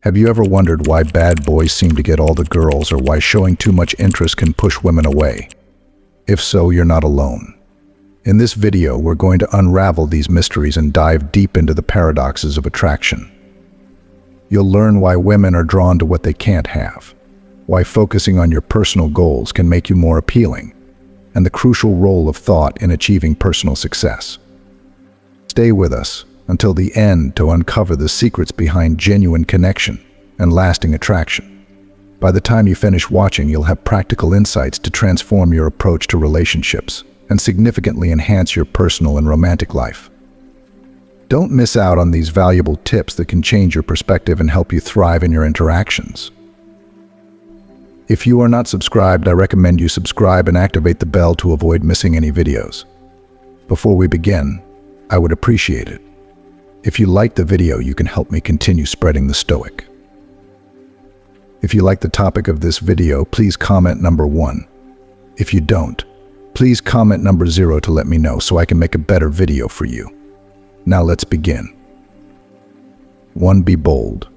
Have you ever wondered why bad boys seem to get all the girls, or why showing too much interest can push women away? If so, you're not alone. In this video, we're going to unravel these mysteries and dive deep into the paradoxes of attraction. You'll learn why women are drawn to what they can't have, why focusing on your personal goals can make you more appealing, and the crucial role of thought in achieving personal success. Stay with us until the end to uncover the secrets behind genuine connection and lasting attraction. By the time you finish watching, you'll have practical insights to transform your approach to relationships and significantly enhance your personal and romantic life. Don't miss out on these valuable tips that can change your perspective and help you thrive in your interactions. If you are not subscribed, I recommend you subscribe and activate the bell to avoid missing any videos. Before we begin, I would appreciate it if you like the video. You can help me continue spreading the Stoic. If you like the topic of this video, please comment number 1. If you don't, please comment number 0 to let me know so I can make a better video for you. Now let's begin. 1. Be bold.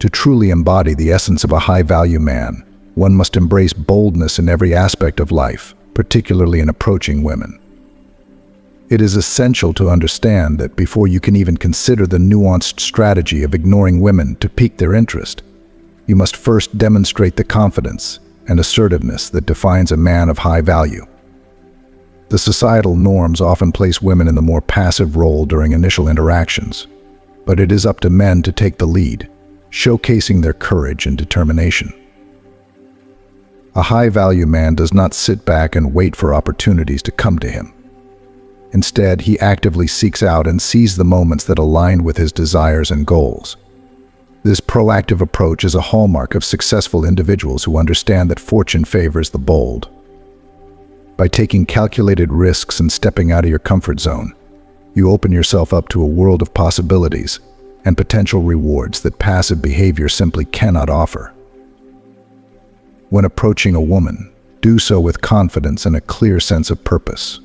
To truly embody the essence of a high-value man, one must embrace boldness in every aspect of life, particularly in approaching women. It is essential to understand that before you can even consider the nuanced strategy of ignoring women to pique their interest, you must first demonstrate the confidence and assertiveness that defines a man of high value. The societal norms often place women in the more passive role during initial interactions, but it is up to men to take the lead, showcasing their courage and determination. A high-value man does not sit back and wait for opportunities to come to him. Instead, he actively seeks out and sees the moments that align with his desires and goals. This proactive approach is a hallmark of successful individuals who understand that fortune favors the bold. By taking calculated risks and stepping out of your comfort zone, you open yourself up to a world of possibilities and potential rewards that passive behavior simply cannot offer. When approaching a woman, do so with confidence and a clear sense of purpose.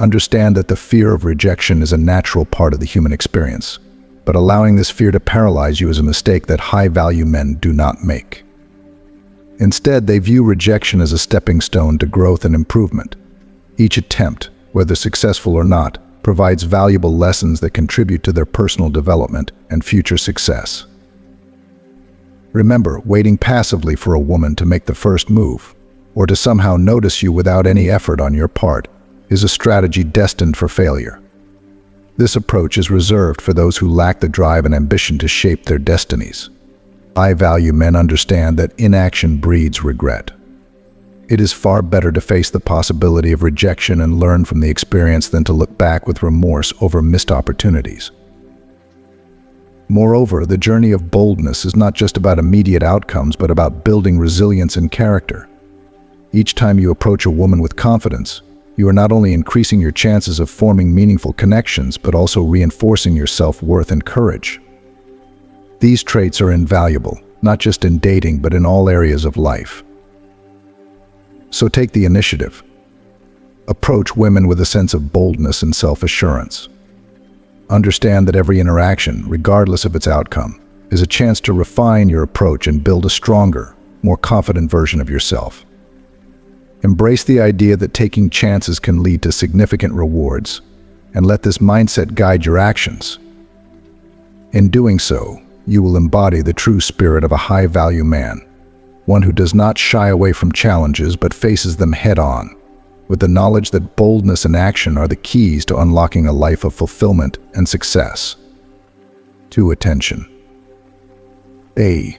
Understand that the fear of rejection is a natural part of the human experience, but allowing this fear to paralyze you is a mistake that high-value men do not make. Instead, they view rejection as a stepping stone to growth and improvement. Each attempt, whether successful or not, provides valuable lessons that contribute to their personal development and future success. Remember, waiting passively for a woman to make the first move, or to somehow notice you without any effort on your part, is a strategy destined for failure. This approach is reserved for those who lack the drive and ambition to shape their destinies. High-value men understand that inaction breeds regret. It is far better to face the possibility of rejection and learn from the experience than to look back with remorse over missed opportunities. Moreover, the journey of boldness is not just about immediate outcomes, but about building resilience and character. Each time you approach a woman with confidence, you are not only increasing your chances of forming meaningful connections, but also reinforcing your self-worth and courage. These traits are invaluable, not just in dating, but in all areas of life. So take the initiative. Approach women with a sense of boldness and self-assurance. Understand that every interaction, regardless of its outcome, is a chance to refine your approach and build a stronger, more confident version of yourself. Embrace the idea that taking chances can lead to significant rewards, and let this mindset guide your actions. In doing so, you will embody the true spirit of a high-value man, one who does not shy away from challenges but faces them head-on, with the knowledge that boldness and action are the keys to unlocking a life of fulfillment and success. 2. Attention. A.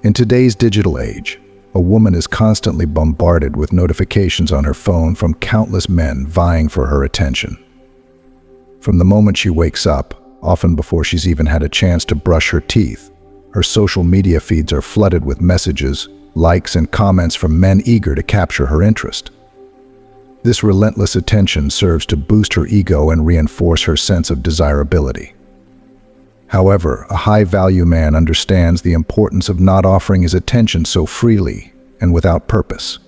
In today's digital age, a woman is constantly bombarded with notifications on her phone from countless men vying for her attention. From the moment she wakes up, often before she's even had a chance to brush her teeth, her social media feeds are flooded with messages, likes, and comments from men eager to capture her interest. This relentless attention serves to boost her ego and reinforce her sense of desirability. However, a high-value man understands the importance of not offering his attention so freely and without purpose.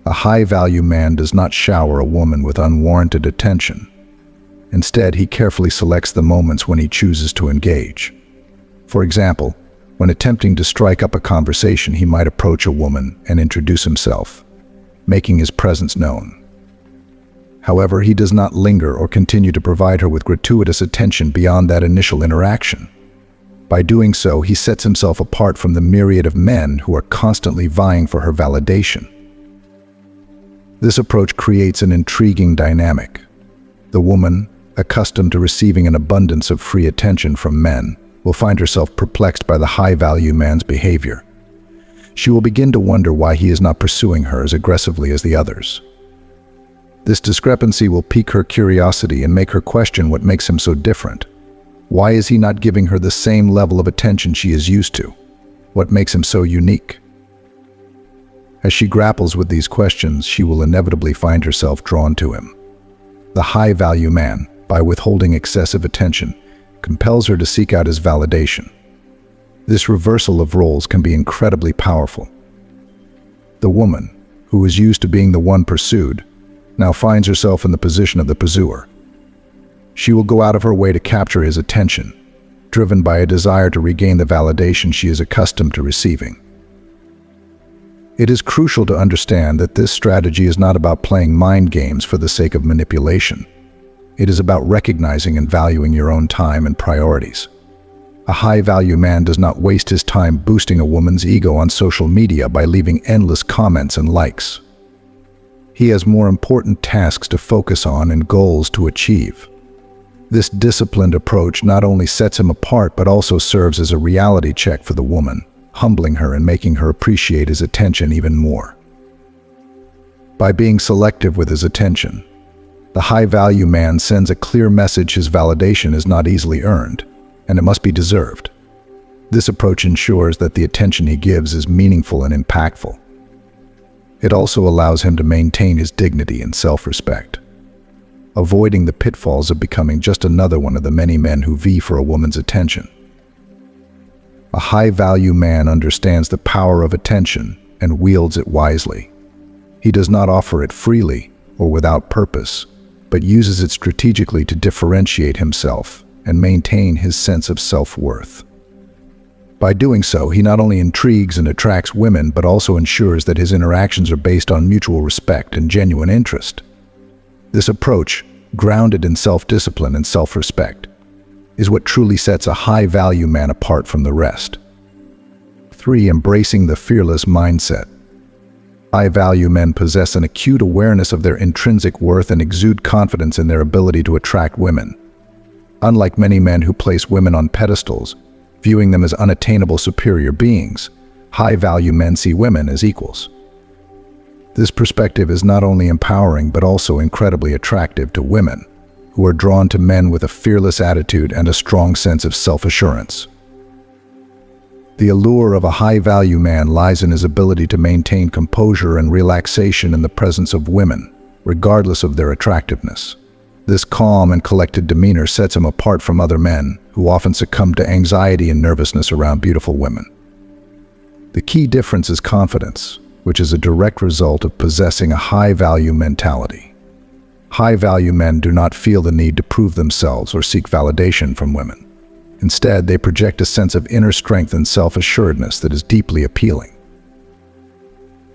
A high-value man does not shower a woman with unwarranted attention. Instead, he carefully selects the moments when he chooses to engage. For example, when attempting to strike up a conversation, he might approach a woman and introduce himself, making his presence known. However, he does not linger or continue to provide her with gratuitous attention beyond that initial interaction. By doing so, he sets himself apart from the myriad of men who are constantly vying for her validation. This approach creates an intriguing dynamic. The woman, accustomed to receiving an abundance of free attention from men, will find herself perplexed by the high-value man's behavior. She will begin to wonder why he is not pursuing her as aggressively as the others. This discrepancy will pique her curiosity and make her question what makes him so different. Why is he not giving her the same level of attention she is used to? What makes him so unique? As she grapples with these questions, she will inevitably find herself drawn to him. The high-value man, by withholding excessive attention, compels her to seek out his validation. This reversal of roles can be incredibly powerful. The woman, who is used to being the one pursued, now finds herself in the position of the pursuer. She will go out of her way to capture his attention, driven by a desire to regain the validation she is accustomed to receiving. It is crucial to understand that this strategy is not about playing mind games for the sake of manipulation. It is about recognizing and valuing your own time and priorities. A high-value man does not waste his time boosting a woman's ego on social media by leaving endless comments and likes. He has more important tasks to focus on and goals to achieve. This disciplined approach not only sets him apart but also serves as a reality check for the woman, humbling her and making her appreciate his attention even more. By being selective with his attention, the high-value man sends a clear message his validation is not easily earned, and it must be deserved. This approach ensures that the attention he gives is meaningful and impactful. It also allows him to maintain his dignity and self-respect, avoiding the pitfalls of becoming just another one of the many men who vie for a woman's attention. A high-value man understands the power of attention and wields it wisely. He does not offer it freely or without purpose, but uses it strategically to differentiate himself and maintain his sense of self-worth. By doing so, he not only intrigues and attracts women, but also ensures that his interactions are based on mutual respect and genuine interest. This approach, grounded in self-discipline and self-respect, is what truly sets a high-value man apart from the rest. 3. Embracing the fearless mindset. High-value men possess an acute awareness of their intrinsic worth and exude confidence in their ability to attract women. Unlike many men who place women on pedestals, viewing them as unattainable superior beings, high-value men see women as equals. This perspective is not only empowering but also incredibly attractive to women, who are drawn to men with a fearless attitude and a strong sense of self-assurance. The allure of a high-value man lies in his ability to maintain composure and relaxation in the presence of women, regardless of their attractiveness. This calm and collected demeanor sets him apart from other men, who often succumb to anxiety and nervousness around beautiful women. The key difference is confidence, which is a direct result of possessing a high-value mentality. High-value men do not feel the need to prove themselves or seek validation from women. Instead, they project a sense of inner strength and self-assuredness that is deeply appealing.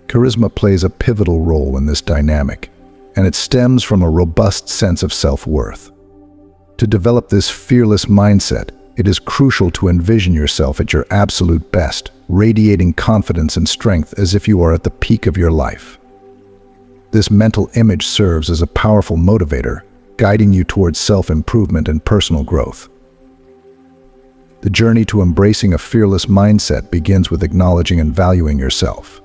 Charisma plays a pivotal role in this dynamic, and it stems from a robust sense of self-worth. To develop this fearless mindset, it is crucial to envision yourself at your absolute best, radiating confidence and strength as if you are at the peak of your life. This mental image serves as a powerful motivator, guiding you towards self-improvement and personal growth. The journey to embracing a fearless mindset begins with acknowledging and valuing yourself.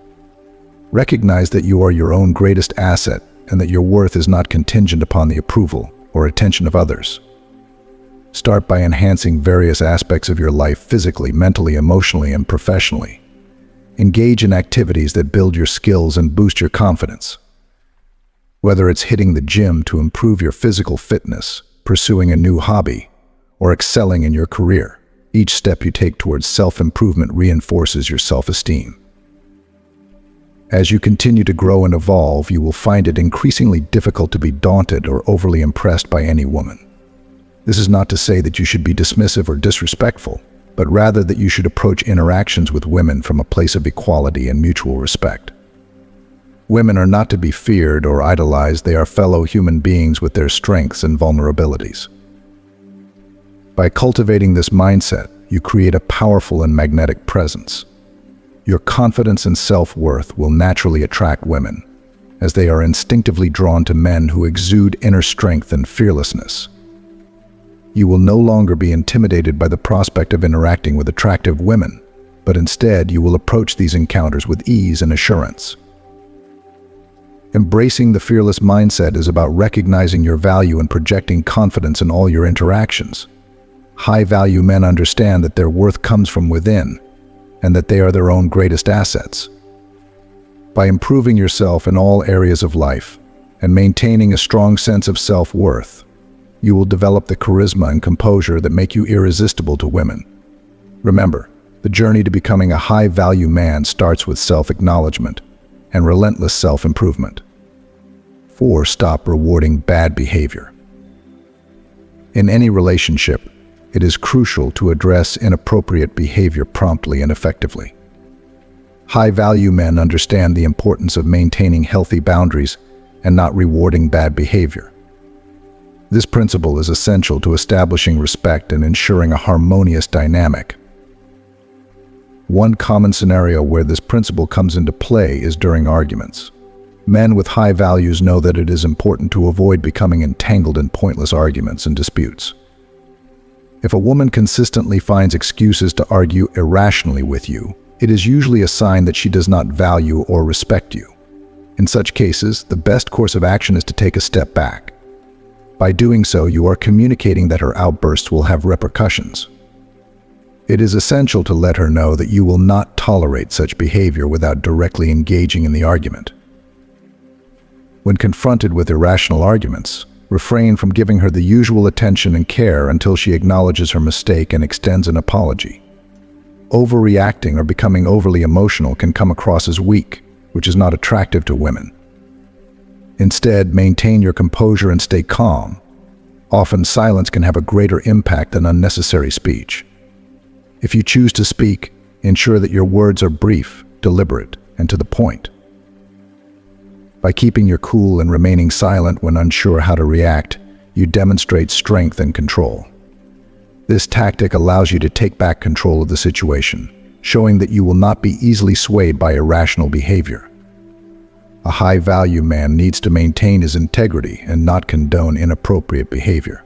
Recognize that you are your own greatest asset and that your worth is not contingent upon the approval or attention of others. Start by enhancing various aspects of your life physically, mentally, emotionally, and professionally. Engage in activities that build your skills and boost your confidence. Whether it's hitting the gym to improve your physical fitness, pursuing a new hobby, or excelling in your career, each step you take towards self-improvement reinforces your self-esteem. As you continue to grow and evolve, you will find it increasingly difficult to be daunted or overly impressed by any woman. This is not to say that you should be dismissive or disrespectful, but rather that you should approach interactions with women from a place of equality and mutual respect. Women are not to be feared or idolized. They are fellow human beings with their strengths and vulnerabilities. By cultivating this mindset, you create a powerful and magnetic presence. Your confidence and self-worth will naturally attract women, as they are instinctively drawn to men who exude inner strength and fearlessness. You will no longer be intimidated by the prospect of interacting with attractive women, but instead you will approach these encounters with ease and assurance. Embracing the fearless mindset is about recognizing your value and projecting confidence in all your interactions. High-value men understand that their worth comes from within, and that they are their own greatest assets. By improving yourself in all areas of life and maintaining a strong sense of self-worth, you will develop the charisma and composure that make you irresistible to women. Remember, the journey to becoming a high-value man starts with self-acknowledgement and relentless self-improvement. 4. Stop rewarding bad behavior. In any relationship, it is crucial to address inappropriate behavior promptly and effectively. High-value men understand the importance of maintaining healthy boundaries and not rewarding bad behavior. This principle is essential to establishing respect and ensuring a harmonious dynamic. One common scenario where this principle comes into play is during arguments. Men with high values know that it is important to avoid becoming entangled in pointless arguments and disputes. If a woman consistently finds excuses to argue irrationally with you, it is usually a sign that she does not value or respect you. In such cases, the best course of action is to take a step back. By doing so, you are communicating that her outbursts will have repercussions. It is essential to let her know that you will not tolerate such behavior without directly engaging in the argument. When confronted with irrational arguments, refrain from giving her the usual attention and care until she acknowledges her mistake and extends an apology. Overreacting or becoming overly emotional can come across as weak, which is not attractive to women. Instead, maintain your composure and stay calm. Often, silence can have a greater impact than unnecessary speech. If you choose to speak, ensure that your words are brief, deliberate, and to the point. By keeping your cool and remaining silent when unsure how to react, you demonstrate strength and control. This tactic allows you to take back control of the situation, showing that you will not be easily swayed by irrational behavior. A high-value man needs to maintain his integrity and not condone inappropriate behavior.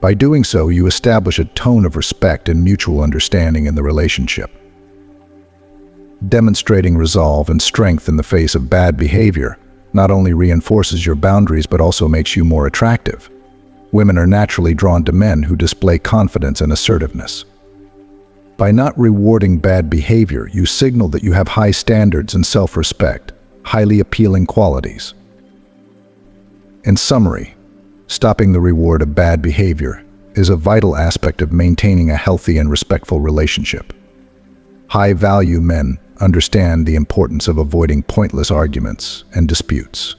By doing so, you establish a tone of respect and mutual understanding in the relationship. Demonstrating resolve and strength in the face of bad behavior not only reinforces your boundaries but also makes you more attractive. Women are naturally drawn to men who display confidence and assertiveness. By not rewarding bad behavior, you signal that you have high standards and self-respect, highly appealing qualities. In summary, stopping the reward of bad behavior is a vital aspect of maintaining a healthy and respectful relationship. High-value men understand the importance of avoiding pointless arguments and disputes.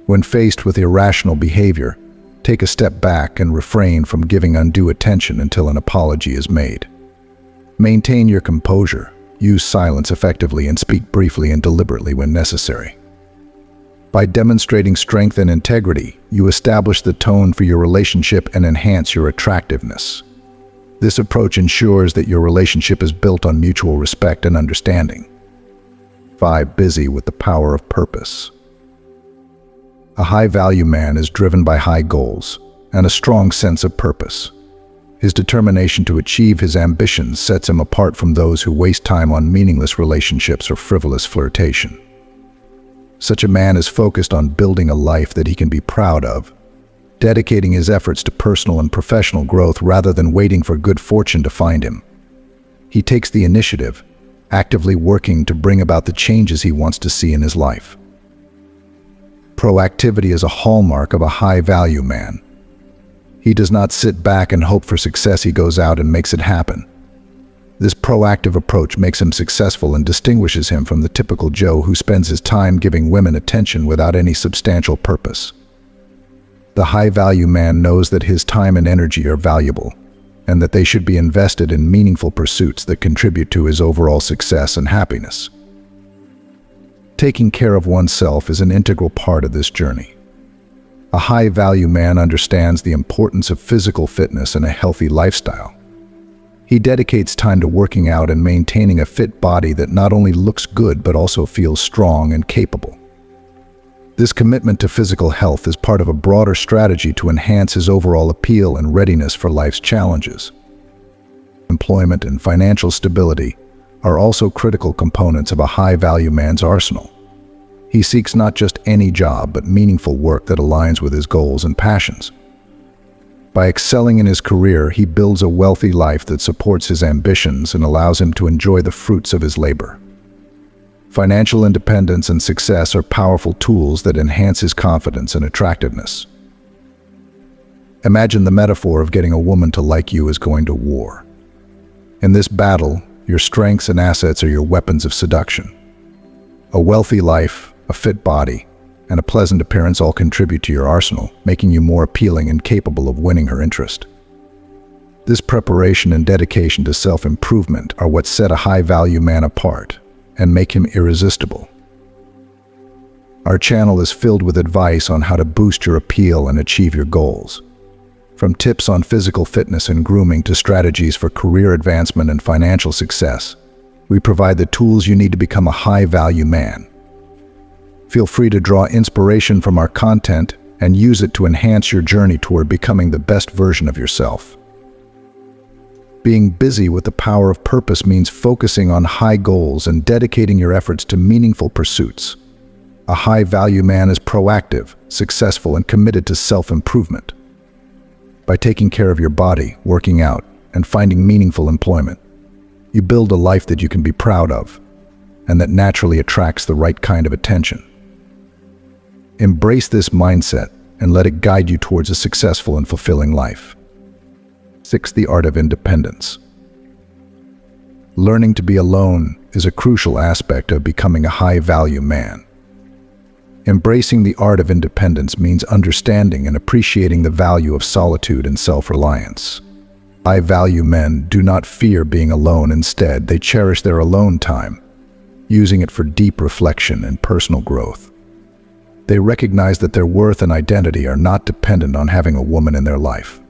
When faced with irrational behavior, take a step back and refrain from giving undue attention until an apology is made. Maintain your composure, use silence effectively, and speak briefly and deliberately when necessary. By demonstrating strength and integrity, you establish the tone for your relationship and enhance your attractiveness. This approach ensures that your relationship is built on mutual respect and understanding. 5. Busy with the power of purpose. A high-value man is driven by high goals and a strong sense of purpose. His determination to achieve his ambitions sets him apart from those who waste time on meaningless relationships or frivolous flirtation. Such a man is focused on building a life that he can be proud of, dedicating his efforts to personal and professional growth rather than waiting for good fortune to find him. He takes the initiative, actively working to bring about the changes he wants to see in his life. Proactivity is a hallmark of a high-value man. He does not sit back and hope for success. He goes out and makes it happen. This proactive approach makes him successful and distinguishes him from the typical Joe who spends his time giving women attention without any substantial purpose. The high-value man knows that his time and energy are valuable, and that they should be invested in meaningful pursuits that contribute to his overall success and happiness. Taking care of oneself is an integral part of this journey. A high-value man understands the importance of physical fitness and a healthy lifestyle. He dedicates time to working out and maintaining a fit body that not only looks good but also feels strong and capable. This commitment to physical health is part of a broader strategy to enhance his overall appeal and readiness for life's challenges. Employment and financial stability are also critical components of a high-value man's arsenal. He seeks not just any job, but meaningful work that aligns with his goals and passions. By excelling in his career, he builds a wealthy life that supports his ambitions and allows him to enjoy the fruits of his labor. Financial independence and success are powerful tools that enhance his confidence and attractiveness. Imagine the metaphor of getting a woman to like you as going to war. In this battle, your strengths and assets are your weapons of seduction. A wealthy life, a fit body, and a pleasant appearance all contribute to your arsenal, making you more appealing and capable of winning her interest. This preparation and dedication to self-improvement are what set a high-value man apart and make him irresistible. Our channel is filled with advice on how to boost your appeal and achieve your goals. From tips on physical fitness and grooming to strategies for career advancement and financial success, we provide the tools you need to become a high-value man. Feel free to draw inspiration from our content and use it to enhance your journey toward becoming the best version of yourself. Being busy with the power of purpose means focusing on high goals and dedicating your efforts to meaningful pursuits. A high-value man is proactive, successful, and committed to self-improvement. By taking care of your body, working out, and finding meaningful employment, you build a life that you can be proud of, and that naturally attracts the right kind of attention. Embrace this mindset and let it guide you towards a successful and fulfilling life. 6. The art of independence. Learning to be alone is a crucial aspect of becoming a high-value man. Embracing the art of independence means understanding and appreciating the value of solitude and self-reliance. High-value men do not fear being alone. Instead, they cherish their alone time, using it for deep reflection and personal growth. They recognize that their worth and identity are not dependent on having a woman in their life.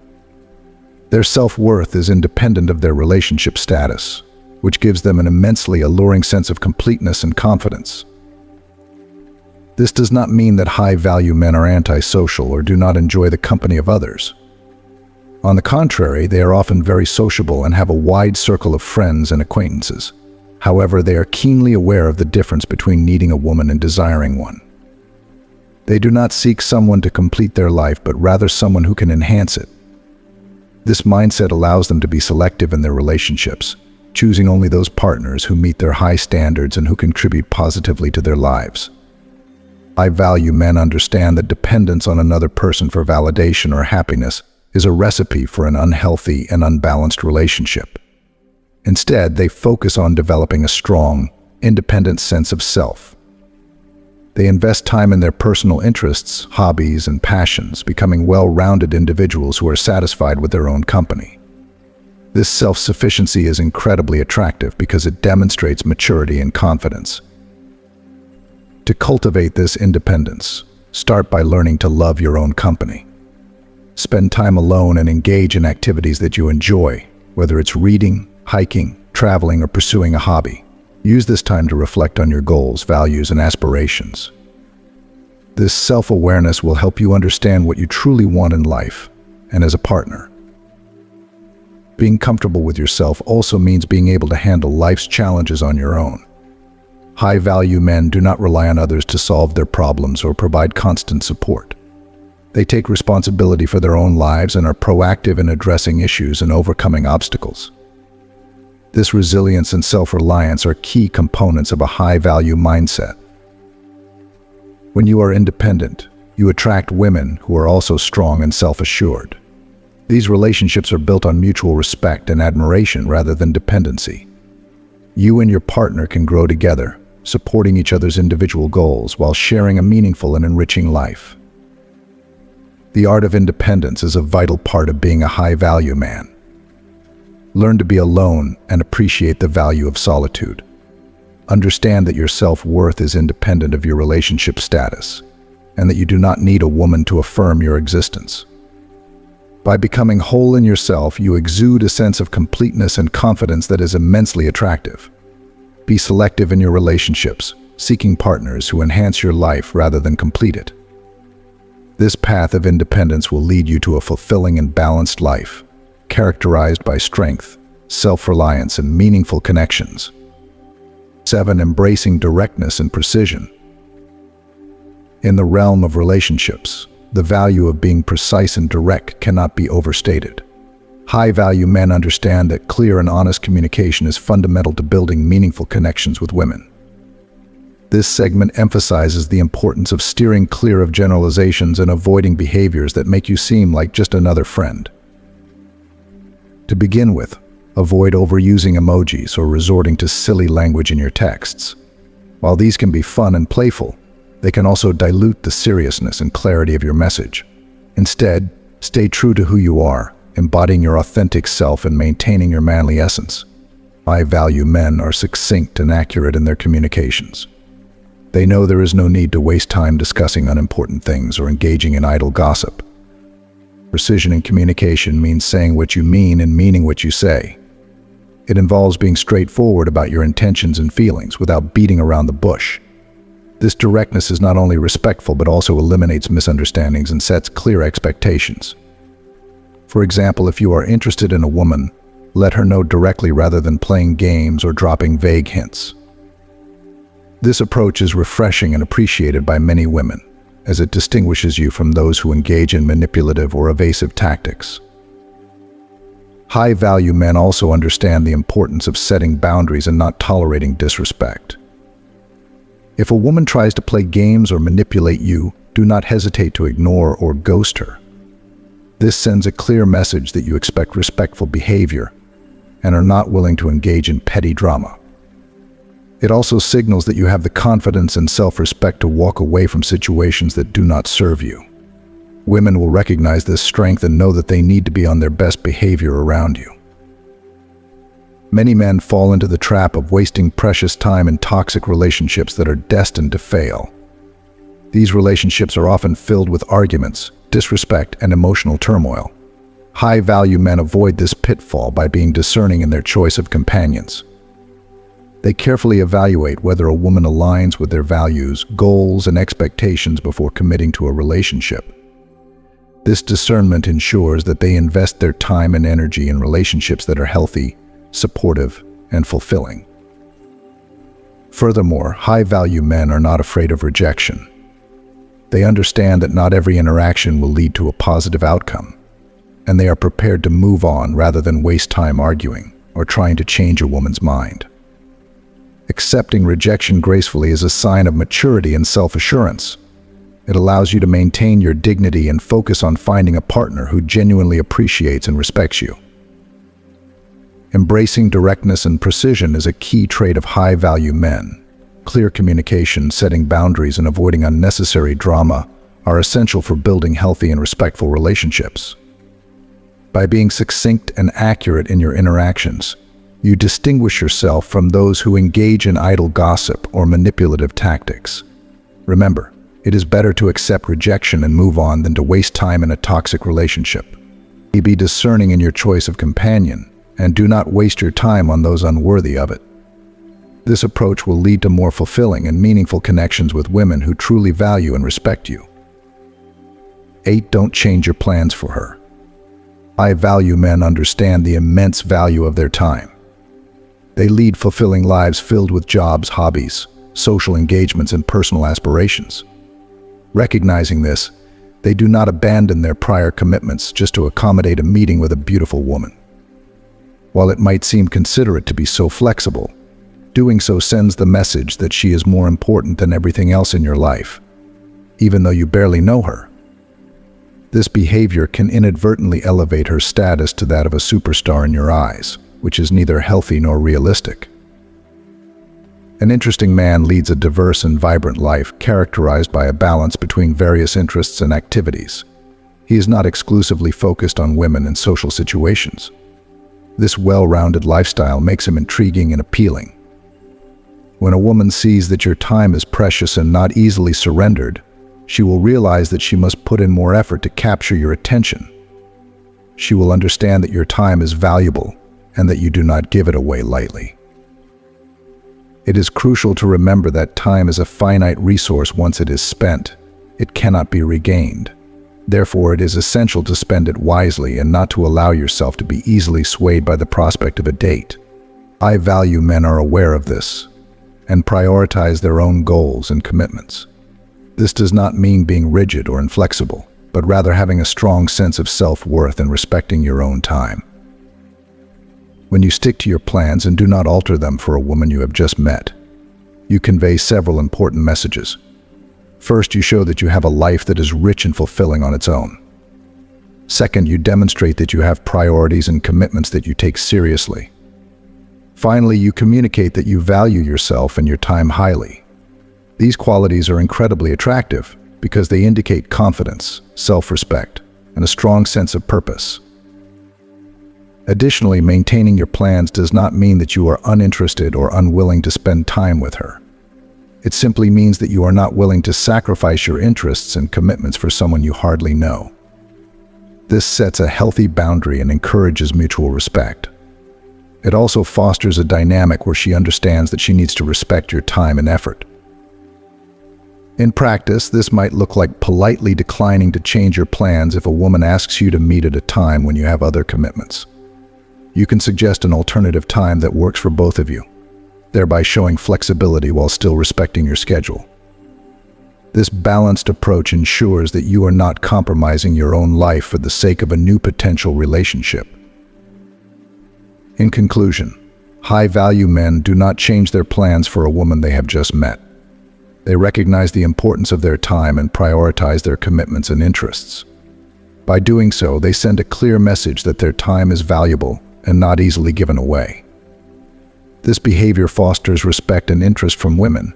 Their self-worth is independent of their relationship status, which gives them an immensely alluring sense of completeness and confidence. This does not mean that high-value men are antisocial or do not enjoy the company of others. On the contrary, they are often very sociable and have a wide circle of friends and acquaintances. However, they are keenly aware of the difference between needing a woman and desiring one. They do not seek someone to complete their life, but rather someone who can enhance it. This mindset allows them to be selective in their relationships, choosing only those partners who meet their high standards and who contribute positively to their lives. High-value men understand that dependence on another person for validation or happiness is a recipe for an unhealthy and unbalanced relationship. Instead, they focus on developing a strong, independent sense of self. They invest time in their personal interests, hobbies, and passions, becoming well-rounded individuals who are satisfied with their own company. This self-sufficiency is incredibly attractive because it demonstrates maturity and confidence. To cultivate this independence, start by learning to love your own company. Spend time alone and engage in activities that you enjoy, whether it's reading, hiking, traveling, or pursuing a hobby. Use this time to reflect on your goals, values, and aspirations. This self-awareness will help you understand what you truly want in life and as a partner. Being comfortable with yourself also means being able to handle life's challenges on your own. High-value men do not rely on others to solve their problems or provide constant support. They take responsibility for their own lives and are proactive in addressing issues and overcoming obstacles. This resilience and self-reliance are key components of a high-value mindset. When you are independent, you attract women who are also strong and self-assured. These relationships are built on mutual respect and admiration rather than dependency. You and your partner can grow together, supporting each other's individual goals while sharing a meaningful and enriching life. The art of independence is a vital part of being a high-value man. Learn to be alone and appreciate the value of solitude. Understand that your self-worth is independent of your relationship status, and that you do not need a woman to affirm your existence. By becoming whole in yourself, you exude a sense of completeness and confidence that is immensely attractive. Be selective in your relationships, seeking partners who enhance your life rather than complete it. This path of independence will lead you to a fulfilling and balanced life, characterized by strength, self-reliance, and meaningful connections. 7. Embracing directness and precision. In the realm of relationships, the value of being precise and direct cannot be overstated. High-value men understand that clear and honest communication is fundamental to building meaningful connections with women. This segment emphasizes the importance of steering clear of generalizations and avoiding behaviors that make you seem like just another friend. To begin with, avoid overusing emojis or resorting to silly language in your texts. While these can be fun and playful, they can also dilute the seriousness and clarity of your message. Instead, stay true to who you are, embodying your authentic self and maintaining your manly essence. High-value men are succinct and accurate in their communications. They know there is no need to waste time discussing unimportant things or engaging in idle gossip. Precision in communication means saying what you mean and meaning what you say. It involves being straightforward about your intentions and feelings without beating around the bush. This directness is not only respectful but also eliminates misunderstandings and sets clear expectations. For example, if you are interested in a woman, let her know directly rather than playing games or dropping vague hints. This approach is refreshing and appreciated by many women, as it distinguishes you from those who engage in manipulative or evasive tactics. High-value men also understand the importance of setting boundaries and not tolerating disrespect. If a woman tries to play games or manipulate you, do not hesitate to ignore or ghost her. This sends a clear message that you expect respectful behavior and are not willing to engage in petty drama. It also signals that you have the confidence and self-respect to walk away from situations that do not serve you. Women will recognize this strength and know that they need to be on their best behavior around you. Many men fall into the trap of wasting precious time in toxic relationships that are destined to fail. These relationships are often filled with arguments, disrespect, and emotional turmoil. High-value men avoid this pitfall by being discerning in their choice of companions. They carefully evaluate whether a woman aligns with their values, goals, and expectations before committing to a relationship. This discernment ensures that they invest their time and energy in relationships that are healthy, supportive, and fulfilling. Furthermore, high-value men are not afraid of rejection. They understand that not every interaction will lead to a positive outcome, and they are prepared to move on rather than waste time arguing or trying to change a woman's mind. Accepting rejection gracefully is a sign of maturity and self-assurance. It allows you to maintain your dignity and focus on finding a partner who genuinely appreciates and respects you. Embracing directness and precision is a key trait of high-value men. Clear communication, setting boundaries, and avoiding unnecessary drama are essential for building healthy and respectful relationships. By being succinct and accurate in your interactions, you distinguish yourself from those who engage in idle gossip or manipulative tactics. Remember, it is better to accept rejection and move on than to waste time in a toxic relationship. Be discerning in your choice of companion, and do not waste your time on those unworthy of it. This approach will lead to more fulfilling and meaningful connections with women who truly value and respect you. 8. Don't change your plans for her. High-value men understand the immense value of their time. They lead fulfilling lives filled with jobs, hobbies, social engagements, and personal aspirations. Recognizing this, they do not abandon their prior commitments just to accommodate a meeting with a beautiful woman. While it might seem considerate to be so flexible, doing so sends the message that she is more important than everything else in your life, even though you barely know her. This behavior can inadvertently elevate her status to that of a superstar in your eyes, which is neither healthy nor realistic. An interesting man leads a diverse and vibrant life characterized by a balance between various interests and activities. He is not exclusively focused on women and social situations. This well-rounded lifestyle makes him intriguing and appealing. When a woman sees that your time is precious and not easily surrendered, she will realize that she must put in more effort to capture your attention. She will understand that your time is valuable and that you do not give it away lightly. It is crucial to remember that time is a finite resource. Once it is spent, it cannot be regained. Therefore, it is essential to spend it wisely and not to allow yourself to be easily swayed by the prospect of a date. High-value men are aware of this and prioritize their own goals and commitments. This does not mean being rigid or inflexible, but rather having a strong sense of self-worth and respecting your own time. When you stick to your plans and do not alter them for a woman you have just met, you convey several important messages. First, you show that you have a life that is rich and fulfilling on its own. Second, you demonstrate that you have priorities and commitments that you take seriously. Finally, you communicate that you value yourself and your time highly. These qualities are incredibly attractive because they indicate confidence, self-respect, and a strong sense of purpose. Additionally, maintaining your plans does not mean that you are uninterested or unwilling to spend time with her. It simply means that you are not willing to sacrifice your interests and commitments for someone you hardly know. This sets a healthy boundary and encourages mutual respect. It also fosters a dynamic where she understands that she needs to respect your time and effort. In practice, this might look like politely declining to change your plans if a woman asks you to meet at a time when you have other commitments. You can suggest an alternative time that works for both of you, thereby showing flexibility while still respecting your schedule. This balanced approach ensures that you are not compromising your own life for the sake of a new potential relationship. In conclusion, high-value men do not change their plans for a woman they have just met. They recognize the importance of their time and prioritize their commitments and interests. By doing so, they send a clear message that their time is valuable and not easily given away. This behavior fosters respect and interest from women,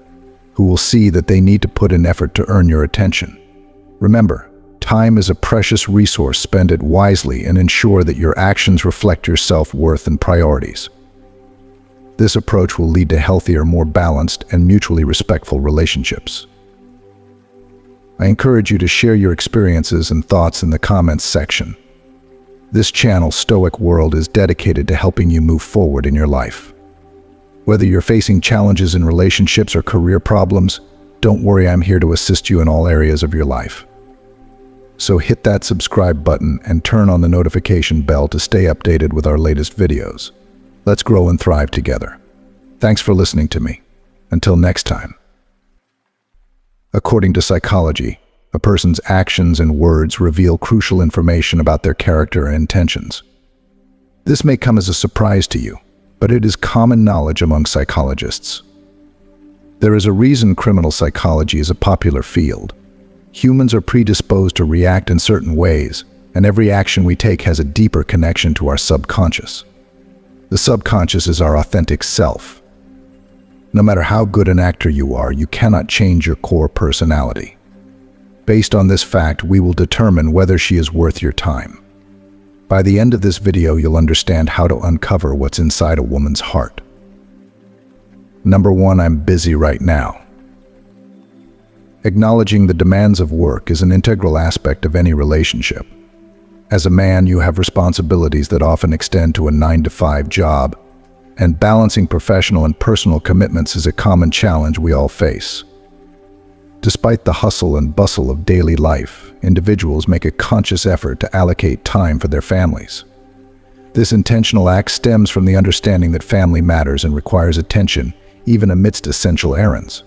who will see that they need to put in effort to earn your attention. Remember, time is a precious resource. Spend it wisely and ensure that your actions reflect your self-worth and priorities. This approach will lead to healthier, more balanced, and mutually respectful relationships. I encourage you to share your experiences and thoughts in the comments section. This channel, Stoic World, is dedicated to helping you move forward in your life. Whether you're facing challenges in relationships or career problems, don't worry, I'm here to assist you in all areas of your life. So hit that subscribe button and turn on the notification bell to stay updated with our latest videos. Let's grow and thrive together. Thanks for listening to me. Until next time. According to psychology, a person's actions and words reveal crucial information about their character and intentions. This may come as a surprise to you, but it is common knowledge among psychologists. There is a reason criminal psychology is a popular field. Humans are predisposed to react in certain ways, and every action we take has a deeper connection to our subconscious. The subconscious is our authentic self. No matter how good an actor you are, you cannot change your core personality. Based on this fact, we will determine whether she is worth your time. By the end of this video, you'll understand how to uncover what's inside a woman's heart. Number 1, I'm busy right now. Acknowledging the demands of work is an integral aspect of any relationship. As a man, you have responsibilities that often extend to a 9-to-5 job, and balancing professional and personal commitments is a common challenge we all face. Despite the hustle and bustle of daily life, individuals make a conscious effort to allocate time for their families. This intentional act stems from the understanding that family matters and requires attention, even amidst essential errands.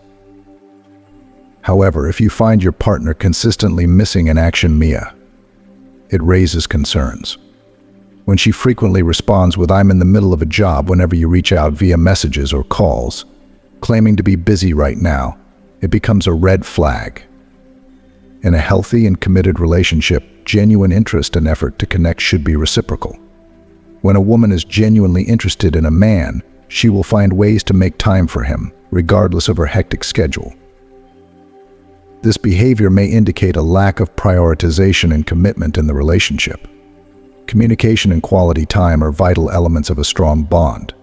However, if you find your partner consistently missing in action, it raises concerns. When she frequently responds with "I'm in the middle of a job" whenever you reach out via messages or calls, claiming to be busy right now, it becomes a red flag. In a healthy and committed relationship, genuine interest and effort to connect should be reciprocal. When a woman is genuinely interested in a man, she will find ways to make time for him, regardless of her hectic schedule. This behavior may indicate a lack of prioritization and commitment in the relationship. Communication and quality time are vital elements of a strong bond.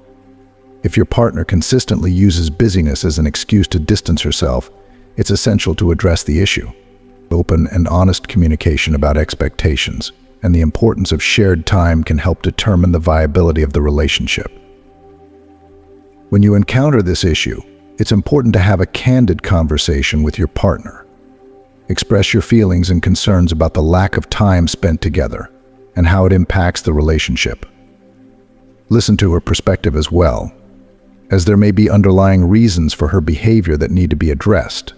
If your partner consistently uses busyness as an excuse to distance herself, it's essential to address the issue. Open and honest communication about expectations and the importance of shared time can help determine the viability of the relationship. When you encounter this issue, it's important to have a candid conversation with your partner. Express your feelings and concerns about the lack of time spent together and how it impacts the relationship. Listen to her perspective as well, as there may be underlying reasons for her behavior that need to be addressed.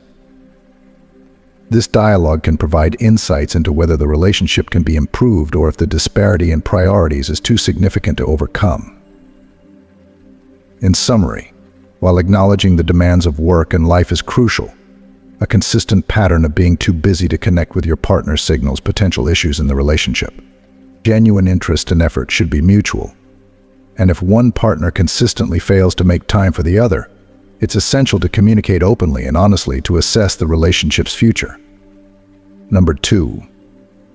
This dialogue can provide insights into whether the relationship can be improved or if the disparity in priorities is too significant to overcome. In summary, while acknowledging the demands of work and life is crucial, a consistent pattern of being too busy to connect with your partner signals potential issues in the relationship. Genuine interest and effort should be mutual, and if one partner consistently fails to make time for the other, it's essential to communicate openly and honestly to assess the relationship's future. Number 2,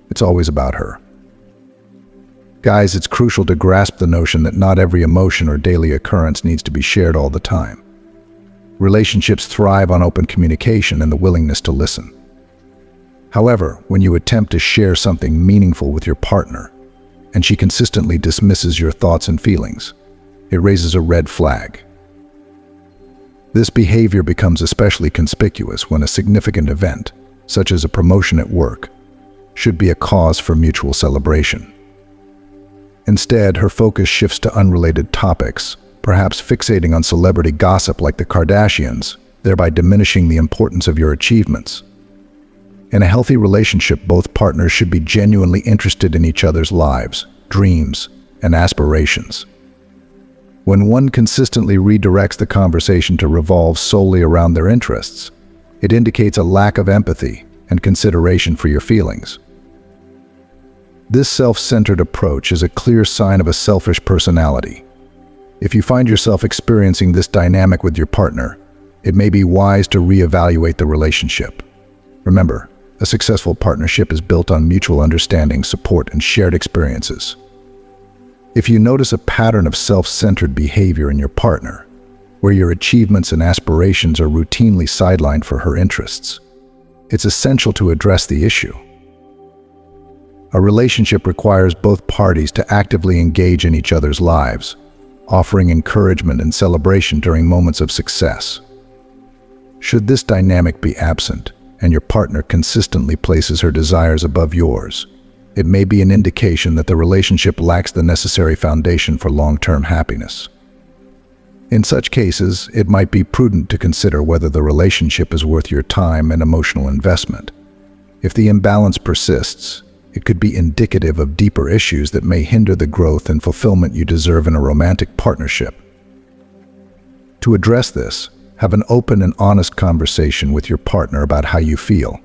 it's always about her. Guys, it's crucial to grasp the notion that not every emotion or daily occurrence needs to be shared all the time. Relationships thrive on open communication and the willingness to listen. However, when you attempt to share something meaningful with your partner, and she consistently dismisses your thoughts and feelings, it raises a red flag. This behavior becomes especially conspicuous when a significant event, such as a promotion at work, should be a cause for mutual celebration. Instead, her focus shifts to unrelated topics, perhaps fixating on celebrity gossip like the Kardashians, thereby diminishing the importance of your achievements. In a healthy relationship, both partners should be genuinely interested in each other's lives, dreams, and aspirations. When one consistently redirects the conversation to revolve solely around their interests, it indicates a lack of empathy and consideration for your feelings. This self-centered approach is a clear sign of a selfish personality. If you find yourself experiencing this dynamic with your partner, it may be wise to reevaluate the relationship. Remember, a successful partnership is built on mutual understanding, support, and shared experiences. If you notice a pattern of self-centered behavior in your partner, where your achievements and aspirations are routinely sidelined for her interests, it's essential to address the issue. A relationship requires both parties to actively engage in each other's lives, offering encouragement and celebration during moments of success. Should this dynamic be absent, and your partner consistently places her desires above yours, it may be an indication that the relationship lacks the necessary foundation for long-term happiness. In such cases, it might be prudent to consider whether the relationship is worth your time and emotional investment. If the imbalance persists, it could be indicative of deeper issues that may hinder the growth and fulfillment you deserve in a romantic partnership. To address this, have an open and honest conversation with your partner about how you feel.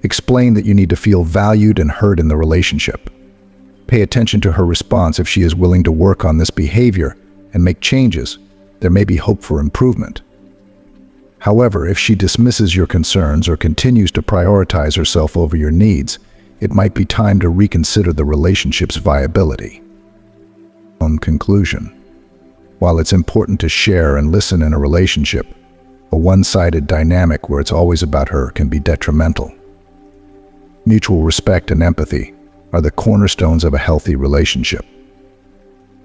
Explain that you need to feel valued and heard in the relationship. Pay attention to her response. If she is willing to work on this behavior and make changes, there may be hope for improvement. However, if she dismisses your concerns or continues to prioritize herself over your needs, it might be time to reconsider the relationship's viability. In conclusion, while it's important to share and listen in a relationship, a one-sided dynamic where it's always about her can be detrimental. Mutual respect and empathy are the cornerstones of a healthy relationship.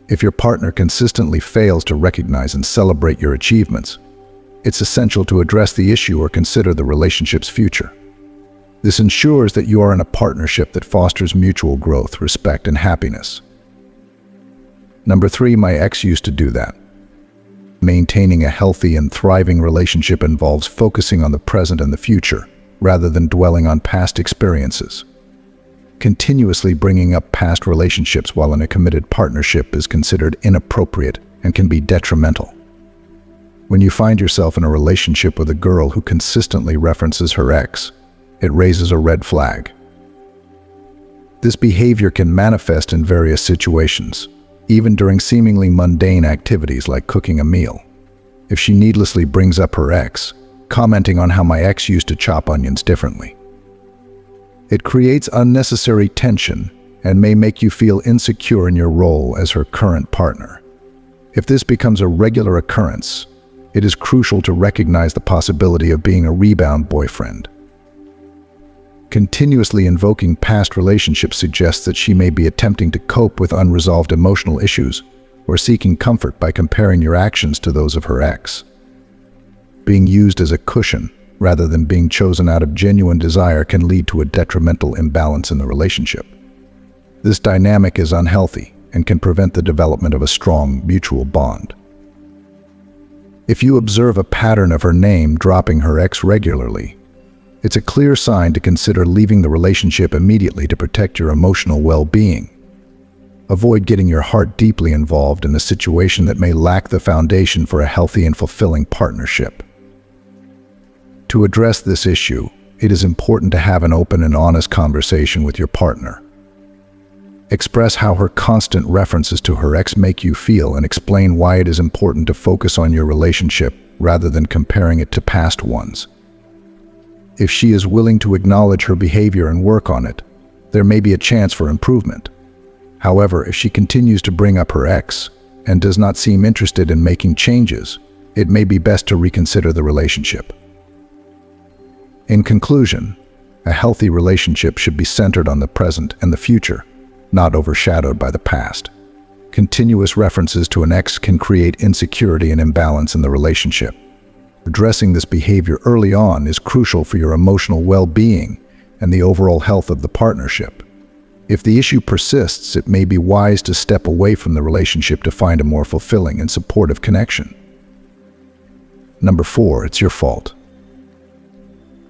If your partner consistently fails to recognize and celebrate your achievements, it's essential to address the issue or consider the relationship's future. This ensures that you are in a partnership that fosters mutual growth, respect, and happiness. Number 3, my ex used to do that. Maintaining a healthy and thriving relationship involves focusing on the present and the future, rather than dwelling on past experiences. Continuously bringing up past relationships while in a committed partnership is considered inappropriate and can be detrimental. When you find yourself in a relationship with a girl who consistently references her ex, it raises a red flag. This behavior can manifest in various situations, even during seemingly mundane activities like cooking a meal. If she needlessly brings up her ex, commenting on how my ex used to chop onions differently. It creates unnecessary tension and may make you feel insecure in your role as her current partner. If this becomes a regular occurrence, it is crucial to recognize the possibility of being a rebound boyfriend. Continuously invoking past relationships suggests that she may be attempting to cope with unresolved emotional issues or seeking comfort by comparing your actions to those of her ex. Being used as a cushion rather than being chosen out of genuine desire can lead to a detrimental imbalance in the relationship. This dynamic is unhealthy and can prevent the development of a strong mutual bond. If you observe a pattern of her name dropping her ex regularly, it's a clear sign to consider leaving the relationship immediately to protect your emotional well-being. Avoid getting your heart deeply involved in a situation that may lack the foundation for a healthy and fulfilling partnership. To address this issue, it is important to have an open and honest conversation with your partner. Express how her constant references to her ex make you feel and explain why it is important to focus on your relationship rather than comparing it to past ones. If she is willing to acknowledge her behavior and work on it, there may be a chance for improvement. However, if she continues to bring up her ex and does not seem interested in making changes, it may be best to reconsider the relationship. In conclusion, a healthy relationship should be centered on the present and the future, not overshadowed by the past. Continuous references to an ex can create insecurity and imbalance in the relationship. Addressing this behavior early on is crucial for your emotional well-being and the overall health of the partnership. If the issue persists, it may be wise to step away from the relationship to find a more fulfilling and supportive connection. Number 4, it's your fault.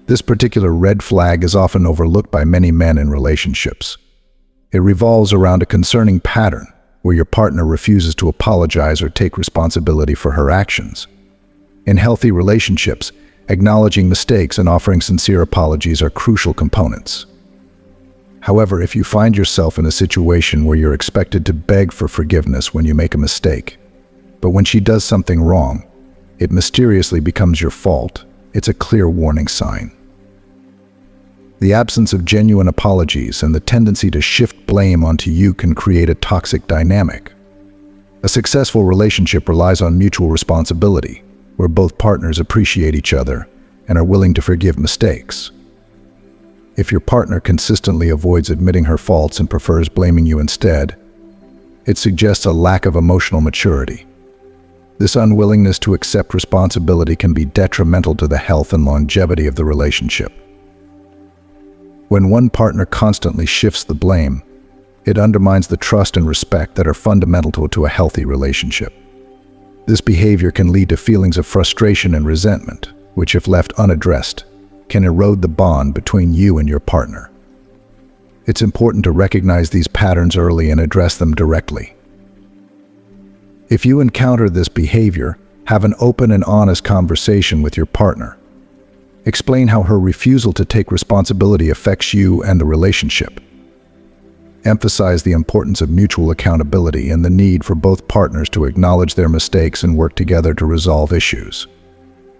This particular red flag is often overlooked by many men in relationships. It revolves around a concerning pattern where your partner refuses to apologize or take responsibility for her actions. In healthy relationships, acknowledging mistakes and offering sincere apologies are crucial components. However, if you find yourself in a situation where you're expected to beg for forgiveness when you make a mistake, but when she does something wrong, it mysteriously becomes your fault, it's a clear warning sign. The absence of genuine apologies and the tendency to shift blame onto you can create a toxic dynamic. A successful relationship relies on mutual responsibility, where both partners appreciate each other and are willing to forgive mistakes. If your partner consistently avoids admitting her faults and prefers blaming you instead, it suggests a lack of emotional maturity. This unwillingness to accept responsibility can be detrimental to the health and longevity of the relationship. When one partner constantly shifts the blame, it undermines the trust and respect that are fundamental to a healthy relationship. This behavior can lead to feelings of frustration and resentment, which, if left unaddressed, can erode the bond between you and your partner. It's important to recognize these patterns early and address them directly. If you encounter this behavior, have an open and honest conversation with your partner. Explain how her refusal to take responsibility affects you and the relationship. Emphasize the importance of mutual accountability and the need for both partners to acknowledge their mistakes and work together to resolve issues.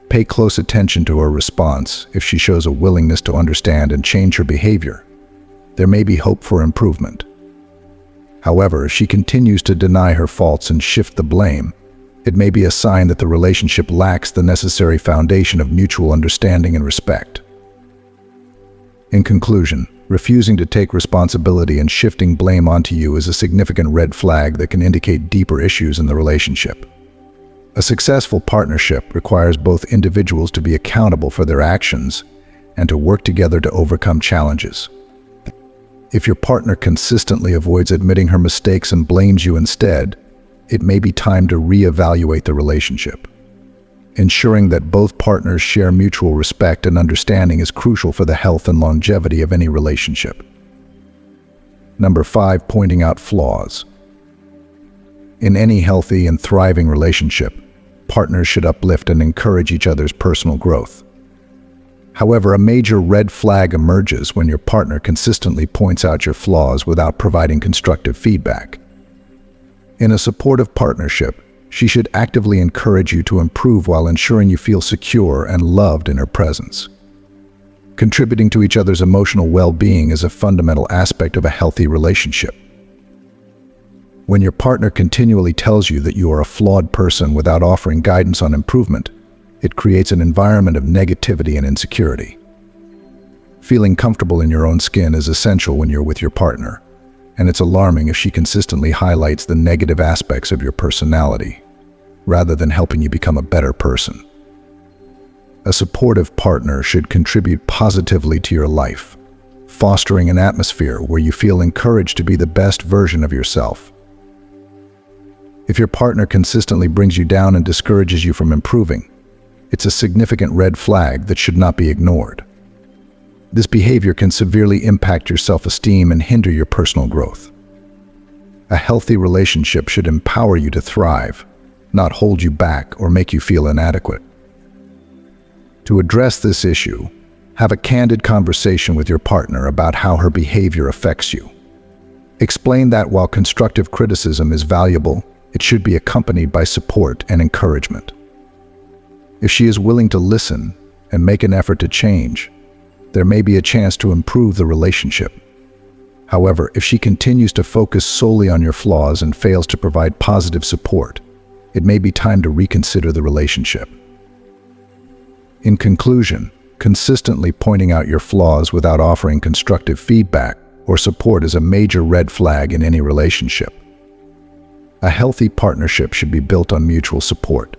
Pay close attention to her response. If she shows a willingness to understand and change her behavior, there may be hope for improvement. However, if she continues to deny her faults and shift the blame, it may be a sign that the relationship lacks the necessary foundation of mutual understanding and respect. In conclusion, refusing to take responsibility and shifting blame onto you is a significant red flag that can indicate deeper issues in the relationship. A successful partnership requires both individuals to be accountable for their actions and to work together to overcome challenges. If your partner consistently avoids admitting her mistakes and blames you instead, it may be time to reevaluate the relationship. Ensuring that both partners share mutual respect and understanding is crucial for the health and longevity of any relationship. Number 5, pointing out flaws. In any healthy and thriving relationship, partners should uplift and encourage each other's personal growth. However, a major red flag emerges when your partner consistently points out your flaws without providing constructive feedback. In a supportive partnership, She should actively encourage you to improve while ensuring you feel secure and loved in her presence. Contributing to each other's emotional well-being is a fundamental aspect of a healthy relationship. When your partner continually tells you that you are a flawed person without offering guidance on improvement, it creates an environment of negativity and insecurity. Feeling comfortable in your own skin is essential when you're with your partner, and it's alarming if she consistently highlights the negative aspects of your personality, rather than helping you become a better person. A supportive partner should contribute positively to your life, fostering an atmosphere where you feel encouraged to be the best version of yourself. If your partner consistently brings you down and discourages you from improving, it's a significant red flag that should not be ignored. This behavior can severely impact your self-esteem and hinder your personal growth. A healthy relationship should empower you to thrive, not hold you back or make you feel inadequate. To address this issue, have a candid conversation with your partner about how her behavior affects you. Explain that while constructive criticism is valuable, it should be accompanied by support and encouragement. If she is willing to listen and make an effort to change, there may be a chance to improve the relationship. However, if she continues to focus solely on your flaws and fails to provide positive support, it may be time to reconsider the relationship. In conclusion, consistently pointing out your flaws without offering constructive feedback or support is a major red flag in any relationship. A healthy partnership should be built on mutual support,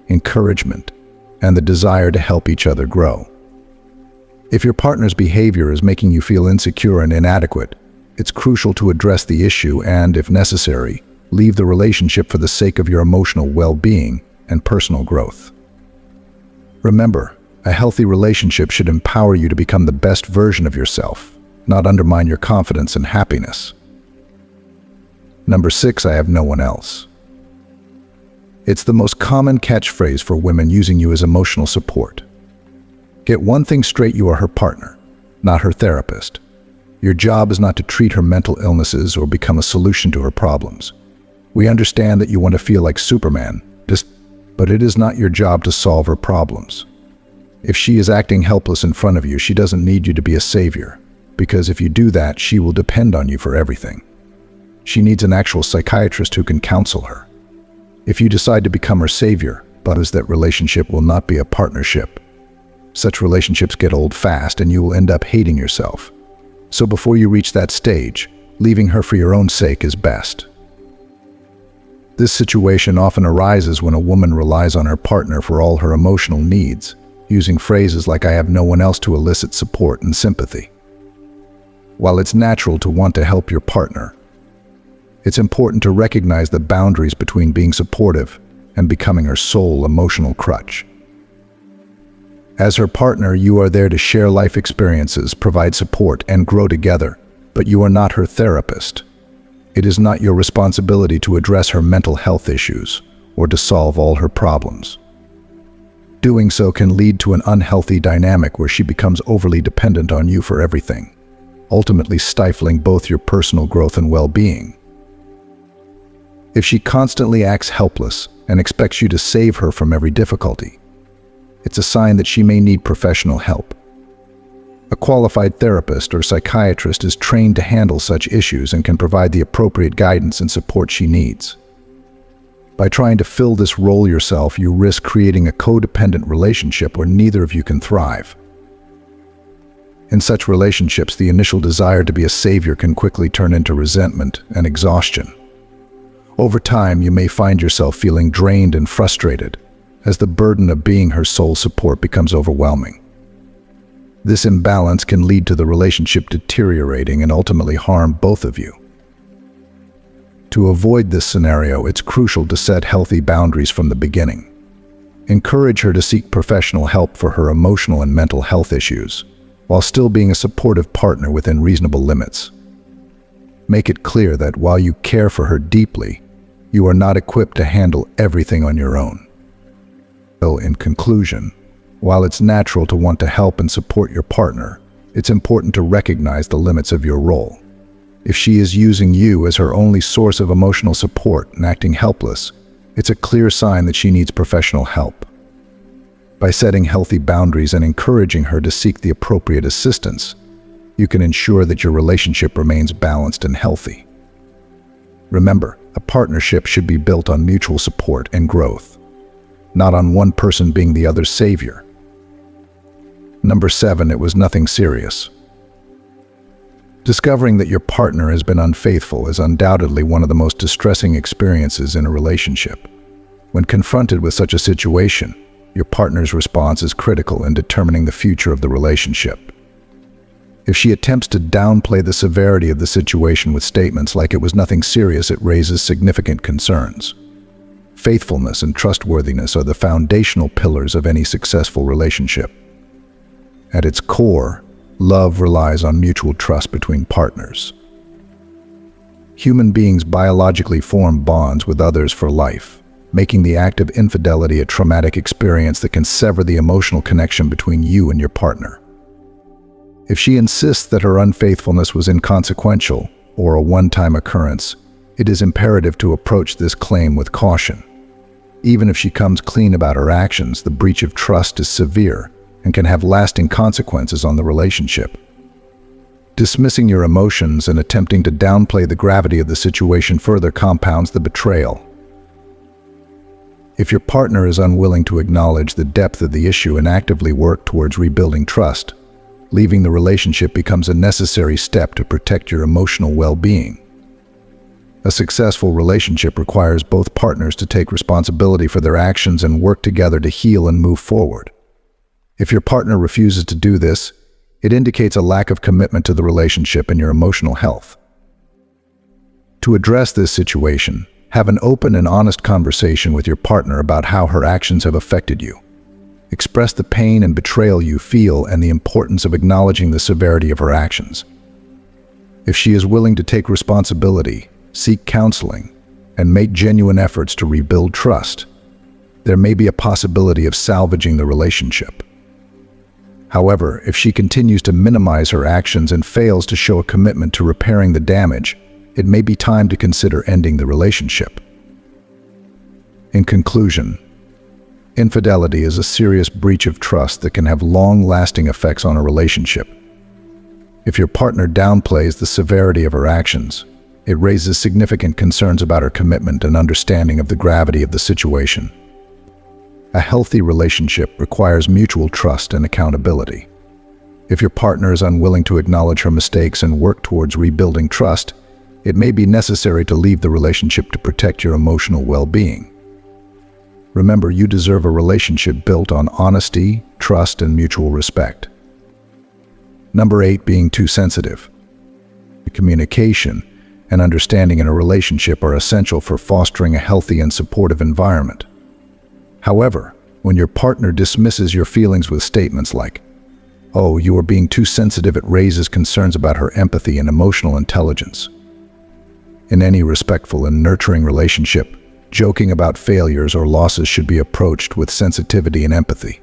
encouragement, and the desire to help each other grow. If your partner's behavior is making you feel insecure and inadequate, it's crucial to address the issue and, if necessary, leave the relationship for the sake of your emotional well-being and personal growth. Remember, a healthy relationship should empower you to become the best version of yourself, not undermine your confidence and happiness. Number 6, I have no one else. It's the most common catchphrase for women using you as emotional support. Get one thing straight: you are her partner, not her therapist. Your job is not to treat her mental illnesses or become a solution to her problems. We understand that you want to feel like Superman, but it is not your job to solve her problems. If she is acting helpless in front of you, she doesn't need you to be a savior, because if you do that, she will depend on you for everything. She needs an actual psychiatrist who can counsel her. If you decide to become her savior, that relationship will not be a partnership. Such relationships get old fast and you will end up hating yourself. So before you reach that stage, leaving her for your own sake is best. This situation often arises when a woman relies on her partner for all her emotional needs, using phrases like "I have no one else" to elicit support and sympathy. While it's natural to want to help your partner, it's important to recognize the boundaries between being supportive and becoming her sole emotional crutch. As her partner, you are there to share life experiences, provide support, and grow together, but you are not her therapist. It is not your responsibility to address her mental health issues or to solve all her problems. Doing so can lead to an unhealthy dynamic where she becomes overly dependent on you for everything, ultimately stifling both your personal growth and well-being. If she constantly acts helpless and expects you to save her from every difficulty, it's a sign that she may need professional help. A qualified therapist or psychiatrist is trained to handle such issues and can provide the appropriate guidance and support she needs. By trying to fill this role yourself, you risk creating a codependent relationship where neither of you can thrive. In such relationships, the initial desire to be a savior can quickly turn into resentment and exhaustion. Over time, you may find yourself feeling drained and frustrated, as the burden of being her sole support becomes overwhelming. This imbalance can lead to the relationship deteriorating and ultimately harm both of you. To avoid this scenario, it's crucial to set healthy boundaries from the beginning. Encourage her to seek professional help for her emotional and mental health issues, while still being a supportive partner within reasonable limits. Make it clear that while you care for her deeply, you are not equipped to handle everything on your own. So, in conclusion, while it's natural to want to help and support your partner, it's important to recognize the limits of your role. If she is using you as her only source of emotional support and acting helpless, It's a clear sign that she needs professional help. By setting healthy boundaries and encouraging her to seek the appropriate assistance, you can ensure that your relationship remains balanced and healthy. Remember, a partnership should be built on mutual support and growth, not on one person being the other's savior. Number 7, it was nothing serious. Discovering that your partner has been unfaithful is undoubtedly one of the most distressing experiences in a relationship. When confronted with such a situation, your partner's response is critical in determining the future of the relationship. If she attempts to downplay the severity of the situation with statements like it was nothing serious, it raises significant concerns. Faithfulness and trustworthiness are the foundational pillars of any successful relationship. At its core, love relies on mutual trust between partners. Human beings biologically form bonds with others for life, making the act of infidelity a traumatic experience that can sever the emotional connection between you and your partner. If she insists that her unfaithfulness was inconsequential or a one-time occurrence, it is imperative to approach this claim with caution. Even if she comes clean about her actions, the breach of trust is severe and can have lasting consequences on the relationship. Dismissing your emotions and attempting to downplay the gravity of the situation further compounds the betrayal. If your partner is unwilling to acknowledge the depth of the issue and actively work towards rebuilding trust, leaving the relationship becomes a necessary step to protect your emotional well-being. A successful relationship requires both partners to take responsibility for their actions and work together to heal and move forward. If your partner refuses to do this, it indicates a lack of commitment to the relationship and your emotional health. To address this situation, have an open and honest conversation with your partner about how her actions have affected you. Express the pain and betrayal you feel and the importance of acknowledging the severity of her actions. If she is willing to take responsibility, seek counseling, and make genuine efforts to rebuild trust, there may be a possibility of salvaging the relationship. However, if she continues to minimize her actions and fails to show a commitment to repairing the damage, it may be time to consider ending the relationship. In conclusion, infidelity is a serious breach of trust that can have long-lasting effects on a relationship. If your partner downplays the severity of her actions, it raises significant concerns about her commitment and understanding of the gravity of the situation. A healthy relationship requires mutual trust and accountability. If your partner is unwilling to acknowledge her mistakes and work towards rebuilding trust, it may be necessary to leave the relationship to protect your emotional well-being. Remember, you deserve a relationship built on honesty, trust, and mutual respect. Number 8, being too sensitive. Communication and understanding in a relationship are essential for fostering a healthy and supportive environment. However, when your partner dismisses your feelings with statements like, "Oh, you are being too sensitive," it raises concerns about her empathy and emotional intelligence. In any respectful and nurturing relationship, joking about failures or losses should be approached with sensitivity and empathy.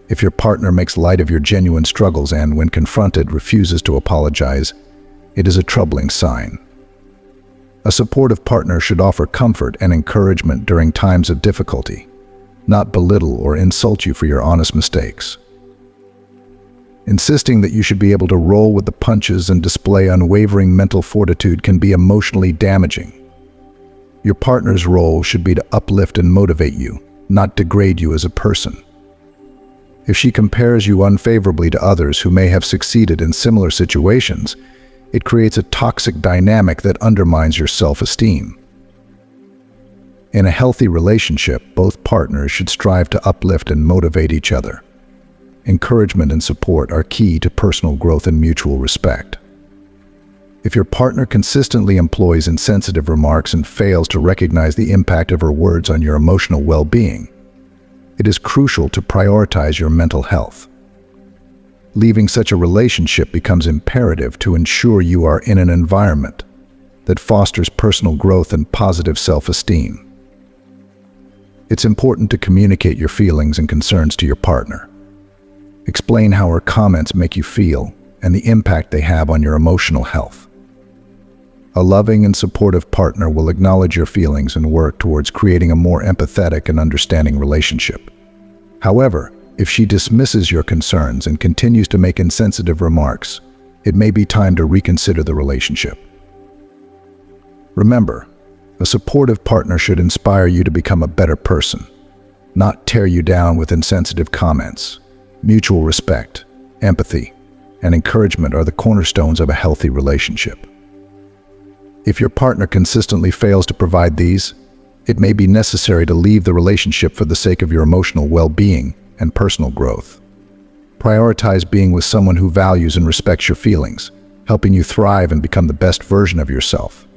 If your partner makes light of your genuine struggles and, when confronted, refuses to apologize, it is a troubling sign. A supportive partner should offer comfort and encouragement during times of difficulty, not belittle or insult you for your honest mistakes. Insisting that you should be able to roll with the punches and display unwavering mental fortitude can be emotionally damaging. Your partner's role should be to uplift and motivate you, not degrade you as a person. If she compares you unfavorably to others who may have succeeded in similar situations, it creates a toxic dynamic that undermines your self-esteem. In a healthy relationship, both partners should strive to uplift and motivate each other. Encouragement and support are key to personal growth and mutual respect. If your partner consistently employs insensitive remarks and fails to recognize the impact of her words on your emotional well-being, it is crucial to prioritize your mental health. Leaving such a relationship becomes imperative to ensure you are in an environment that fosters personal growth and positive self-esteem. It's important to communicate your feelings and concerns to your partner. Explain how her comments make you feel and the impact they have on your emotional health. A loving and supportive partner will acknowledge your feelings and work towards creating a more empathetic and understanding relationship. However, if she dismisses your concerns and continues to make insensitive remarks, it may be time to reconsider the relationship. Remember, a supportive partner should inspire you to become a better person, not tear you down with insensitive comments. Mutual respect, empathy, and encouragement are the cornerstones of a healthy relationship. If your partner consistently fails to provide these, it may be necessary to leave the relationship for the sake of your emotional well-being and personal growth. Prioritize being with someone who values and respects your feelings, helping you thrive and become the best version of yourself.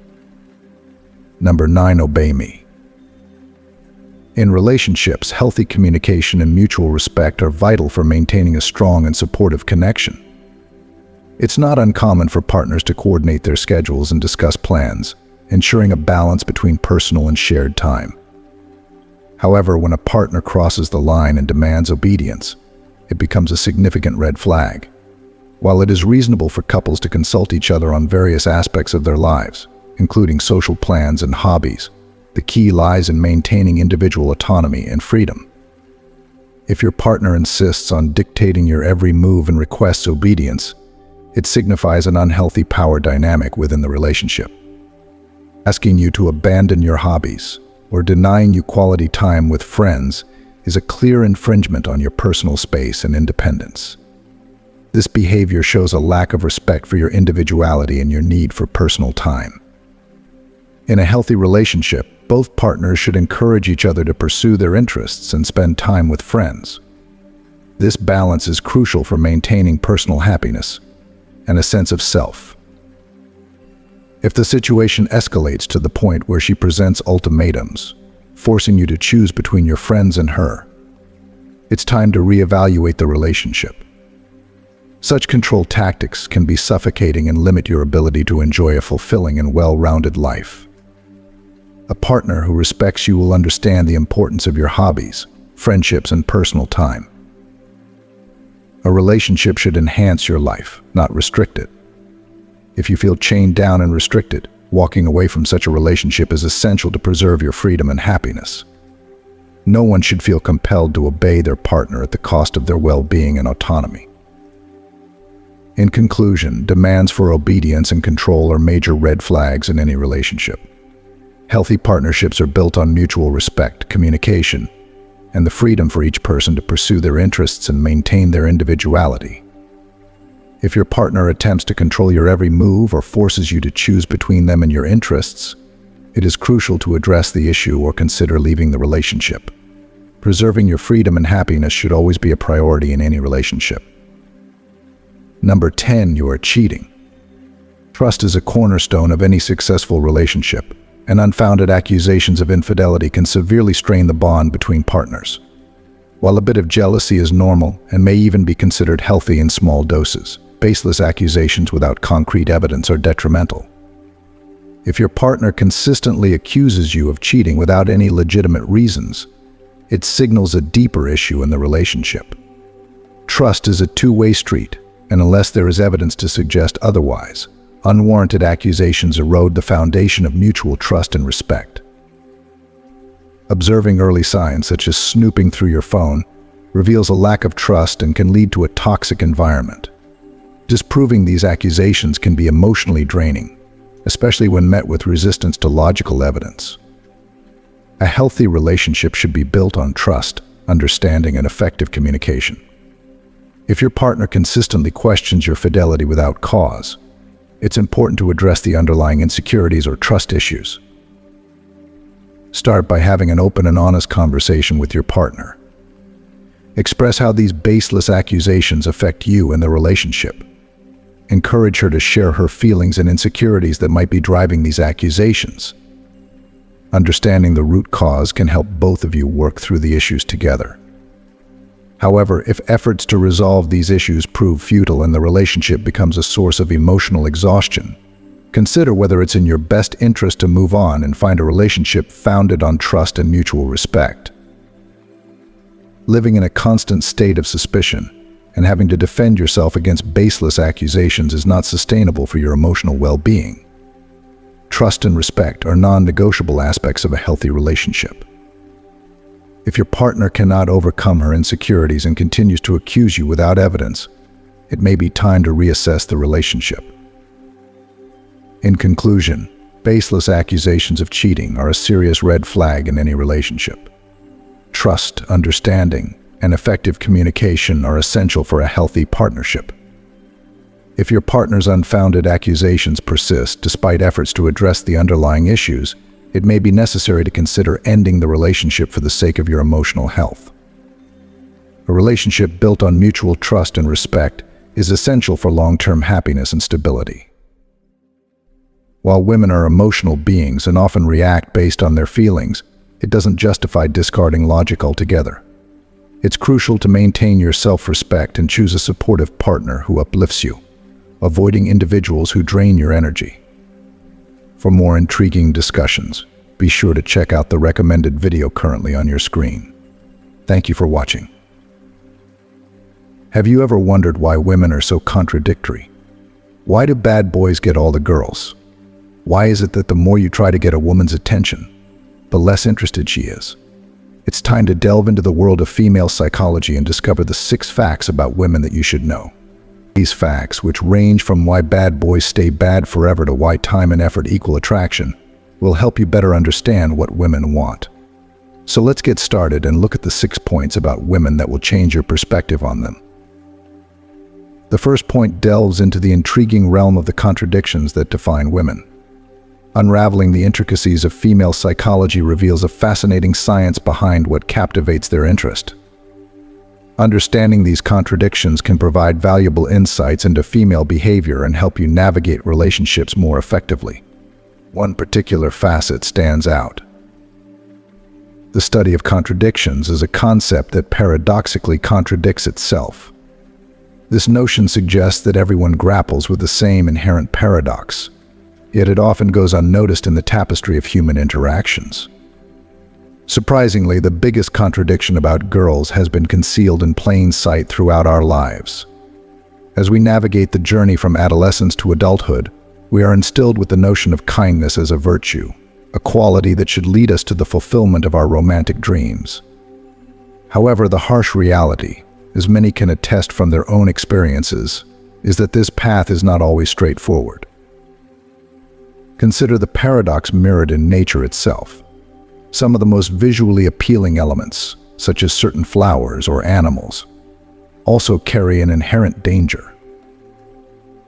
Number 9, obey me. In relationships, healthy communication and mutual respect are vital for maintaining a strong and supportive connection. It's not uncommon for partners to coordinate their schedules and discuss plans, ensuring a balance between personal and shared time. However, when a partner crosses the line and demands obedience, it becomes a significant red flag. While it is reasonable for couples to consult each other on various aspects of their lives, including social plans and hobbies, the key lies in maintaining individual autonomy and freedom. If your partner insists on dictating your every move and requests obedience, it signifies an unhealthy power dynamic within the relationship. Asking you to abandon your hobbies or denying you quality time with friends is a clear infringement on your personal space and independence. This behavior shows a lack of respect for your individuality and your need for personal time. In a healthy relationship, both partners should encourage each other to pursue their interests and spend time with friends. This balance is crucial for maintaining personal happiness and a sense of self. If the situation escalates to the point where she presents ultimatums, forcing you to choose between your friends and her, it's time to reevaluate the relationship. Such control tactics can be suffocating and limit your ability to enjoy a fulfilling and well-rounded life. A partner who respects you will understand the importance of your hobbies, friendships, and personal time. A relationship should enhance your life, not restrict it. If you feel chained down and restricted, walking away from such a relationship is essential to preserve your freedom and happiness. No one should feel compelled to obey their partner at the cost of their well-being and autonomy. In conclusion, demands for obedience and control are major red flags in any relationship. Healthy partnerships are built on mutual respect, communication, and the freedom for each person to pursue their interests and maintain their individuality. If your partner attempts to control your every move or forces you to choose between them and your interests, it is crucial to address the issue or consider leaving the relationship. Preserving your freedom and happiness should always be a priority in any relationship. Number 10, you are cheating. Trust is a cornerstone of any successful relationship, and unfounded accusations of infidelity can severely strain the bond between partners. While a bit of jealousy is normal and may even be considered healthy in small doses, baseless accusations without concrete evidence are detrimental. If your partner consistently accuses you of cheating without any legitimate reasons, it signals a deeper issue in the relationship. Trust is a two-way street, and unless there is evidence to suggest otherwise, unwarranted accusations erode the foundation of mutual trust and respect. Observing early signs, such as snooping through your phone, reveals a lack of trust and can lead to a toxic environment. Disproving these accusations can be emotionally draining, especially when met with resistance to logical evidence. A healthy relationship should be built on trust, understanding, and effective communication. If your partner consistently questions your fidelity without cause, it's important to address the underlying insecurities or trust issues. Start by having an open and honest conversation with your partner. Express how these baseless accusations affect you and the relationship. Encourage her to share her feelings and insecurities that might be driving these accusations. Understanding the root cause can help both of you work through the issues together. However, if efforts to resolve these issues prove futile and the relationship becomes a source of emotional exhaustion, consider whether it's in your best interest to move on and find a relationship founded on trust and mutual respect. Living in a constant state of suspicion and having to defend yourself against baseless accusations is not sustainable for your emotional well-being. trust and respect are non-negotiable aspects of a healthy relationship. If your partner cannot overcome her insecurities and continues to accuse you without evidence, it may be time to reassess the relationship. In conclusion, baseless accusations of cheating are a serious red flag in any relationship. Trust, understanding, and effective communication are essential for a healthy partnership. If your partner's unfounded accusations persist despite efforts to address the underlying issues, it may be necessary to consider ending the relationship for the sake of your emotional health. A relationship built on mutual trust and respect is essential for long-term happiness and stability. While women are emotional beings and often react based on their feelings, it doesn't justify discarding logic altogether. It's crucial to maintain your self-respect and choose a supportive partner who uplifts you, avoiding individuals who drain your energy. For more intriguing discussions, be sure to check out the recommended video currently on your screen. Thank you for watching. Have you ever wondered why women are so contradictory? Why do bad boys get all the girls? Why is it that the more you try to get a woman's attention, the less interested she is? It's time to delve into the world of female psychology and discover the 6 facts about women that you should know. These facts, which range from why bad boys stay bad forever to why time and effort equal attraction, will help you better understand what women want. So let's get started and look at the 6 points about women that will change your perspective on them. The first point delves into the intriguing realm of the contradictions that define women. Unraveling the intricacies of female psychology reveals a fascinating science behind what captivates their interest. Understanding these contradictions can provide valuable insights into female behavior and help you navigate relationships more effectively. One particular facet stands out. The study of contradictions is a concept that paradoxically contradicts itself. This notion suggests that everyone grapples with the same inherent paradox, yet it often goes unnoticed in the tapestry of human interactions. Surprisingly, the biggest contradiction about girls has been concealed in plain sight throughout our lives. As we navigate the journey from adolescence to adulthood, we are instilled with the notion of kindness as a virtue, a quality that should lead us to the fulfillment of our romantic dreams. However, the harsh reality, as many can attest from their own experiences, is that this path is not always straightforward. Consider the paradox mirrored in nature itself. Some of the most visually appealing elements, such as certain flowers or animals, also carry an inherent danger.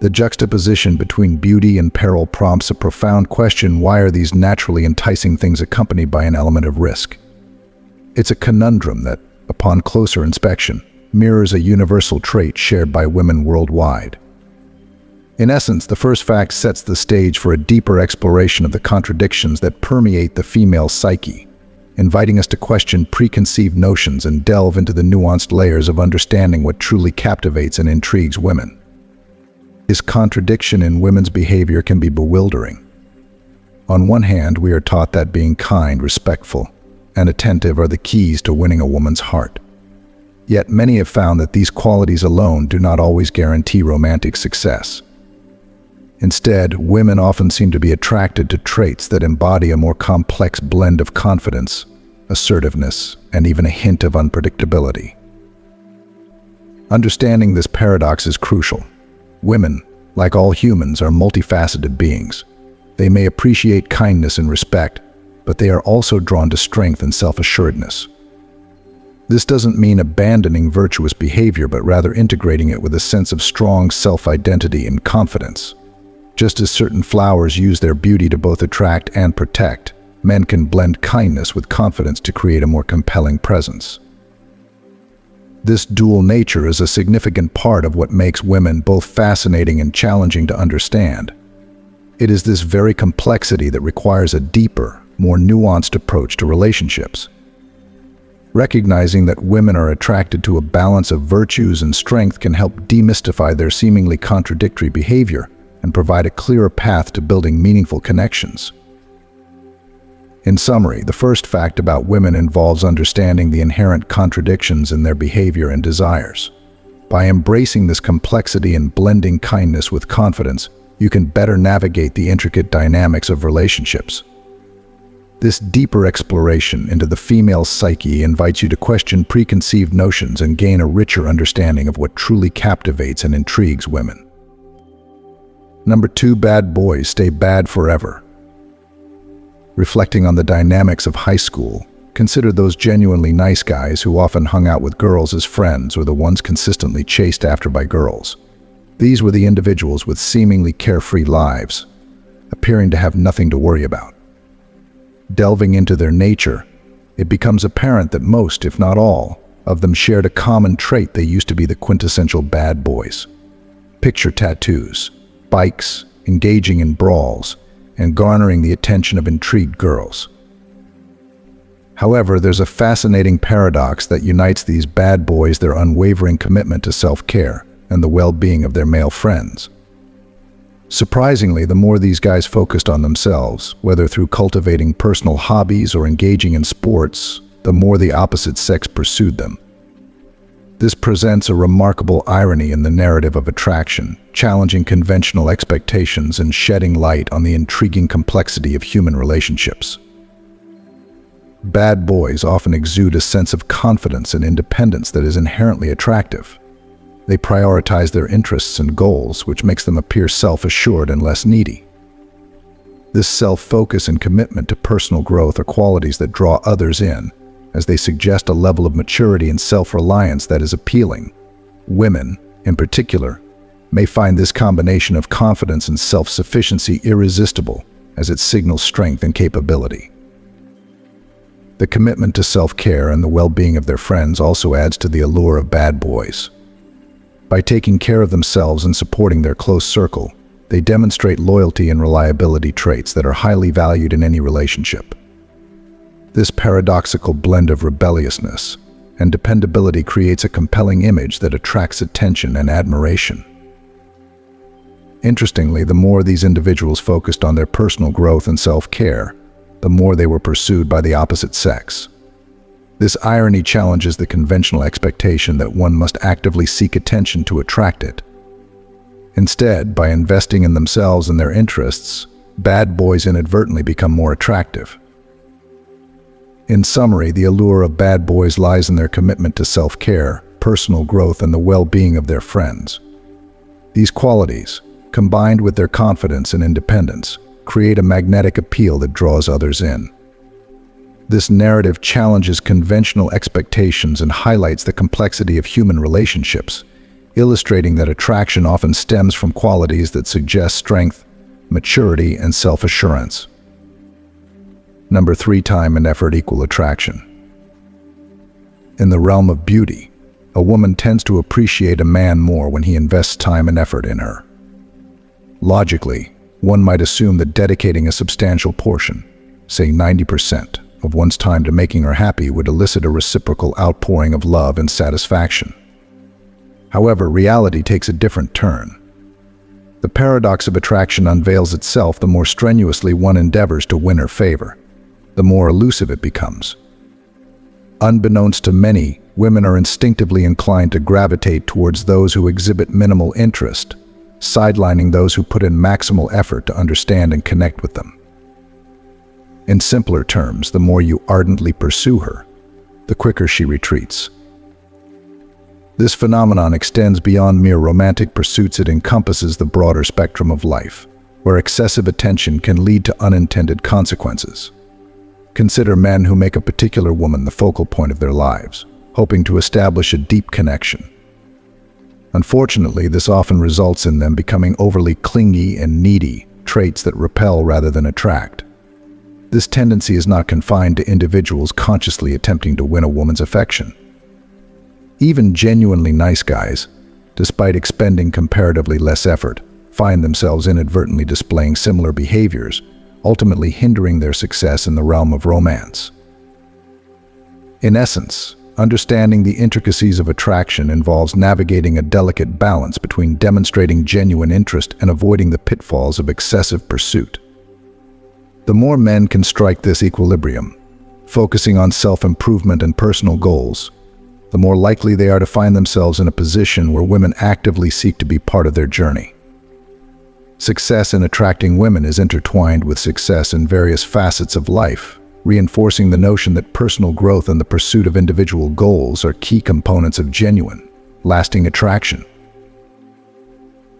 The juxtaposition between beauty and peril prompts a profound question: why are these naturally enticing things accompanied by an element of risk? It's a conundrum that, upon closer inspection, mirrors a universal trait shared by women worldwide. In essence, the first fact sets the stage for a deeper exploration of the contradictions that permeate the female psyche, inviting us to question preconceived notions and delve into the nuanced layers of understanding what truly captivates and intrigues women. This contradiction in women's behavior can be bewildering. On one hand, we are taught that being kind, respectful, and attentive are the keys to winning a woman's heart. Yet many have found that these qualities alone do not always guarantee romantic success. Instead, women often seem to be attracted to traits that embody a more complex blend of confidence, assertiveness, and even a hint of unpredictability. Understanding this paradox is crucial. Women, like all humans, are multifaceted beings. They may appreciate kindness and respect, but they are also drawn to strength and self-assuredness. This doesn't mean abandoning virtuous behavior, but rather integrating it with a sense of strong self-identity and confidence. Just as certain flowers use their beauty to both attract and protect, men can blend kindness with confidence to create a more compelling presence. This dual nature is a significant part of what makes women both fascinating and challenging to understand. It is this very complexity that requires a deeper, more nuanced approach to relationships. Recognizing that women are attracted to a balance of virtues and strength can help demystify their seemingly contradictory behavior and provide a clearer path to building meaningful connections. In summary, the first fact about women involves understanding the inherent contradictions in their behavior and desires. By embracing this complexity and blending kindness with confidence, you can better navigate the intricate dynamics of relationships. This deeper exploration into the female psyche invites you to question preconceived notions and gain a richer understanding of what truly captivates and intrigues women. Number 2, bad boys stay bad forever. Reflecting on the dynamics of high school, consider those genuinely nice guys who often hung out with girls as friends or the ones consistently chased after by girls. These were the individuals with seemingly carefree lives, appearing to have nothing to worry about. Delving into their nature, it becomes apparent that most, if not all, of them shared a common trait. They used to be the quintessential bad boys. Picture tattoos, bikes, engaging in brawls, and garnering the attention of intrigued girls. However, there's a fascinating paradox that unites these bad boys: their unwavering commitment to self-care and the well-being of their male friends. Surprisingly, the more these guys focused on themselves, whether through cultivating personal hobbies or engaging in sports, the more the opposite sex pursued them. This presents a remarkable irony in the narrative of attraction, challenging conventional expectations and shedding light on the intriguing complexity of human relationships. Bad boys often exude a sense of confidence and independence that is inherently attractive. They prioritize their interests and goals, which makes them appear self-assured and less needy. This self-focus and commitment to personal growth are qualities that draw others in, as they suggest a level of maturity and self-reliance that is appealing. Women, in particular, may find this combination of confidence and self-sufficiency irresistible, as it signals strength and capability. The commitment to self-care and the well-being of their friends also adds to the allure of bad boys. By taking care of themselves and supporting their close circle, they demonstrate loyalty and reliability, traits that are highly valued in any relationship. This paradoxical blend of rebelliousness and dependability creates a compelling image that attracts attention and admiration. Interestingly, the more these individuals focused on their personal growth and self-care, the more they were pursued by the opposite sex. This irony challenges the conventional expectation that one must actively seek attention to attract it. Instead, by investing in themselves and their interests, bad boys inadvertently become more attractive. In summary, the allure of bad boys lies in their commitment to self-care, personal growth, and the well-being of their friends. These qualities, combined with their confidence and independence, create a magnetic appeal that draws others in. This narrative challenges conventional expectations and highlights the complexity of human relationships, illustrating that attraction often stems from qualities that suggest strength, maturity, and self-assurance. Number 3, time and effort equal attraction. In the realm of beauty, a woman tends to appreciate a man more when he invests time and effort in her. Logically, one might assume that dedicating a substantial portion, say 90%, of one's time to making her happy would elicit a reciprocal outpouring of love and satisfaction. However, reality takes a different turn. The paradox of attraction unveils itself the more strenuously one endeavors to win her favor, the more elusive it becomes. Unbeknownst to many, women are instinctively inclined to gravitate towards those who exhibit minimal interest, sidelining those who put in maximal effort to understand and connect with them. In simpler terms, the more you ardently pursue her, the quicker she retreats. This phenomenon extends beyond mere romantic pursuits. It encompasses the broader spectrum of life, where excessive attention can lead to unintended consequences. Consider men who make a particular woman the focal point of their lives, hoping to establish a deep connection. Unfortunately, this often results in them becoming overly clingy and needy, traits that repel rather than attract. This tendency is not confined to individuals consciously attempting to win a woman's affection. Even genuinely nice guys, despite expending comparatively less effort, find themselves inadvertently displaying similar behaviors, ultimately hindering their success in the realm of romance. In essence, understanding the intricacies of attraction involves navigating a delicate balance between demonstrating genuine interest and avoiding the pitfalls of excessive pursuit. The more men can strike this equilibrium, focusing on self-improvement and personal goals, the more likely they are to find themselves in a position where women actively seek to be part of their journey. Success in attracting women is intertwined with success in various facets of life, reinforcing the notion that personal growth and the pursuit of individual goals are key components of genuine, lasting attraction.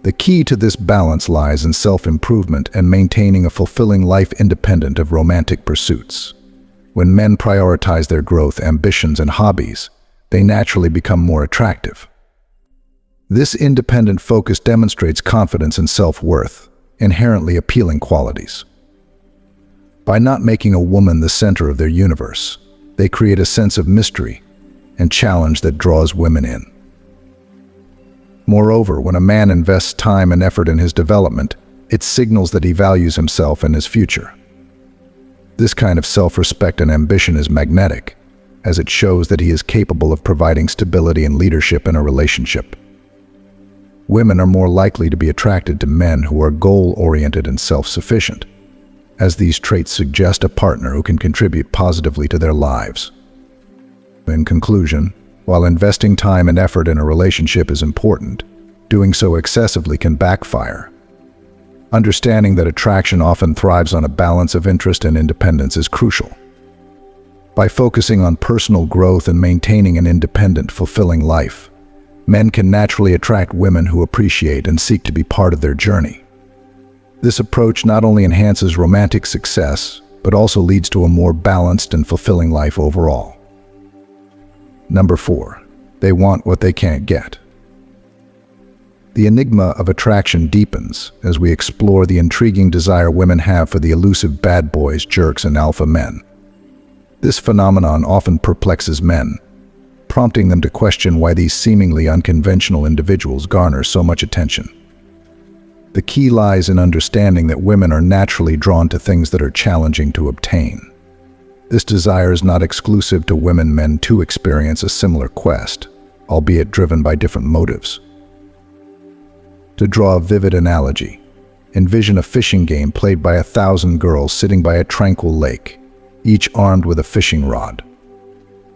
The key to this balance lies in self-improvement and maintaining a fulfilling life independent of romantic pursuits. When men prioritize their growth, ambitions, and hobbies, they naturally become more attractive. This independent focus demonstrates confidence and self-worth, inherently appealing qualities. By not making a woman the center of their universe, they create a sense of mystery and challenge that draws women in. Moreover, when a man invests time and effort in his development, it signals that he values himself and his future. This kind of self-respect and ambition is magnetic, as it shows that he is capable of providing stability and leadership in a relationship. Women are more likely to be attracted to men who are goal-oriented and self-sufficient, as these traits suggest a partner who can contribute positively to their lives. In conclusion, while investing time and effort in a relationship is important, doing so excessively can backfire. Understanding that attraction often thrives on a balance of interest and independence is crucial. By focusing on personal growth and maintaining an independent, fulfilling life, men can naturally attract women who appreciate and seek to be part of their journey. This approach not only enhances romantic success, but also leads to a more balanced and fulfilling life overall. Number 4. They want what they can't get. The enigma of attraction deepens as we explore the intriguing desire women have for the elusive bad boys, jerks, and alpha men. This phenomenon often perplexes men, prompting them to question why these seemingly unconventional individuals garner so much attention. The key lies in understanding that women are naturally drawn to things that are challenging to obtain. This desire is not exclusive to women. Men too experience a similar quest, albeit driven by different motives. To draw a vivid analogy, envision a fishing game played by 1,000 girls sitting by a tranquil lake, each armed with a fishing rod.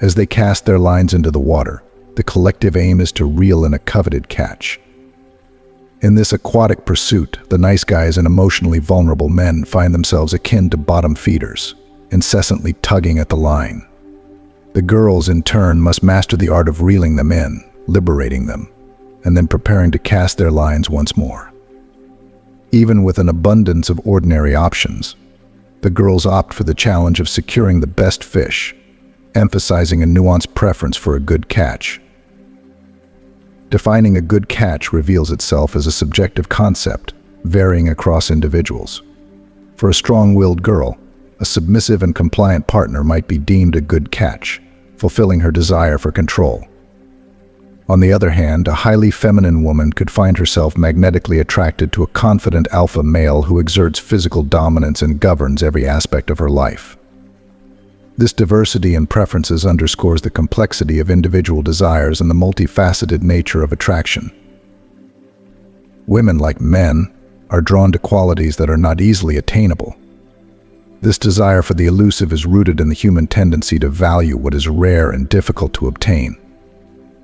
As they cast their lines into the water, the collective aim is to reel in a coveted catch. In this aquatic pursuit, the nice guys and emotionally vulnerable men find themselves akin to bottom feeders, incessantly tugging at the line. The girls, in turn, must master the art of reeling them in, liberating them, and then preparing to cast their lines once more. Even with an abundance of ordinary options, the girls opt for the challenge of securing the best fish, emphasizing a nuanced preference for a good catch. Defining a good catch reveals itself as a subjective concept, varying across individuals. For a strong-willed girl, a submissive and compliant partner might be deemed a good catch, fulfilling her desire for control. On the other hand, a highly feminine woman could find herself magnetically attracted to a confident alpha male who exerts physical dominance and governs every aspect of her life. This diversity in preferences underscores the complexity of individual desires and the multifaceted nature of attraction. Women, like men, are drawn to qualities that are not easily attainable. This desire for the elusive is rooted in the human tendency to value what is rare and difficult to obtain.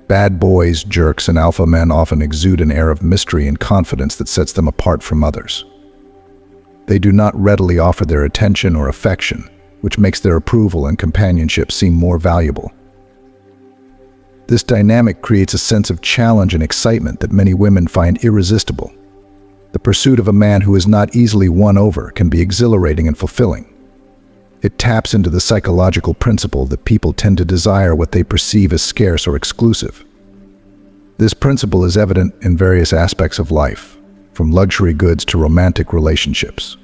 Bad boys, jerks, and alpha men often exude an air of mystery and confidence that sets them apart from others. They do not readily offer their attention or affection, which makes their approval and companionship seem more valuable. This dynamic creates a sense of challenge and excitement that many women find irresistible. The pursuit of a man who is not easily won over can be exhilarating and fulfilling. It taps into the psychological principle that people tend to desire what they perceive as scarce or exclusive. This principle is evident in various aspects of life, from luxury goods to romantic relationships.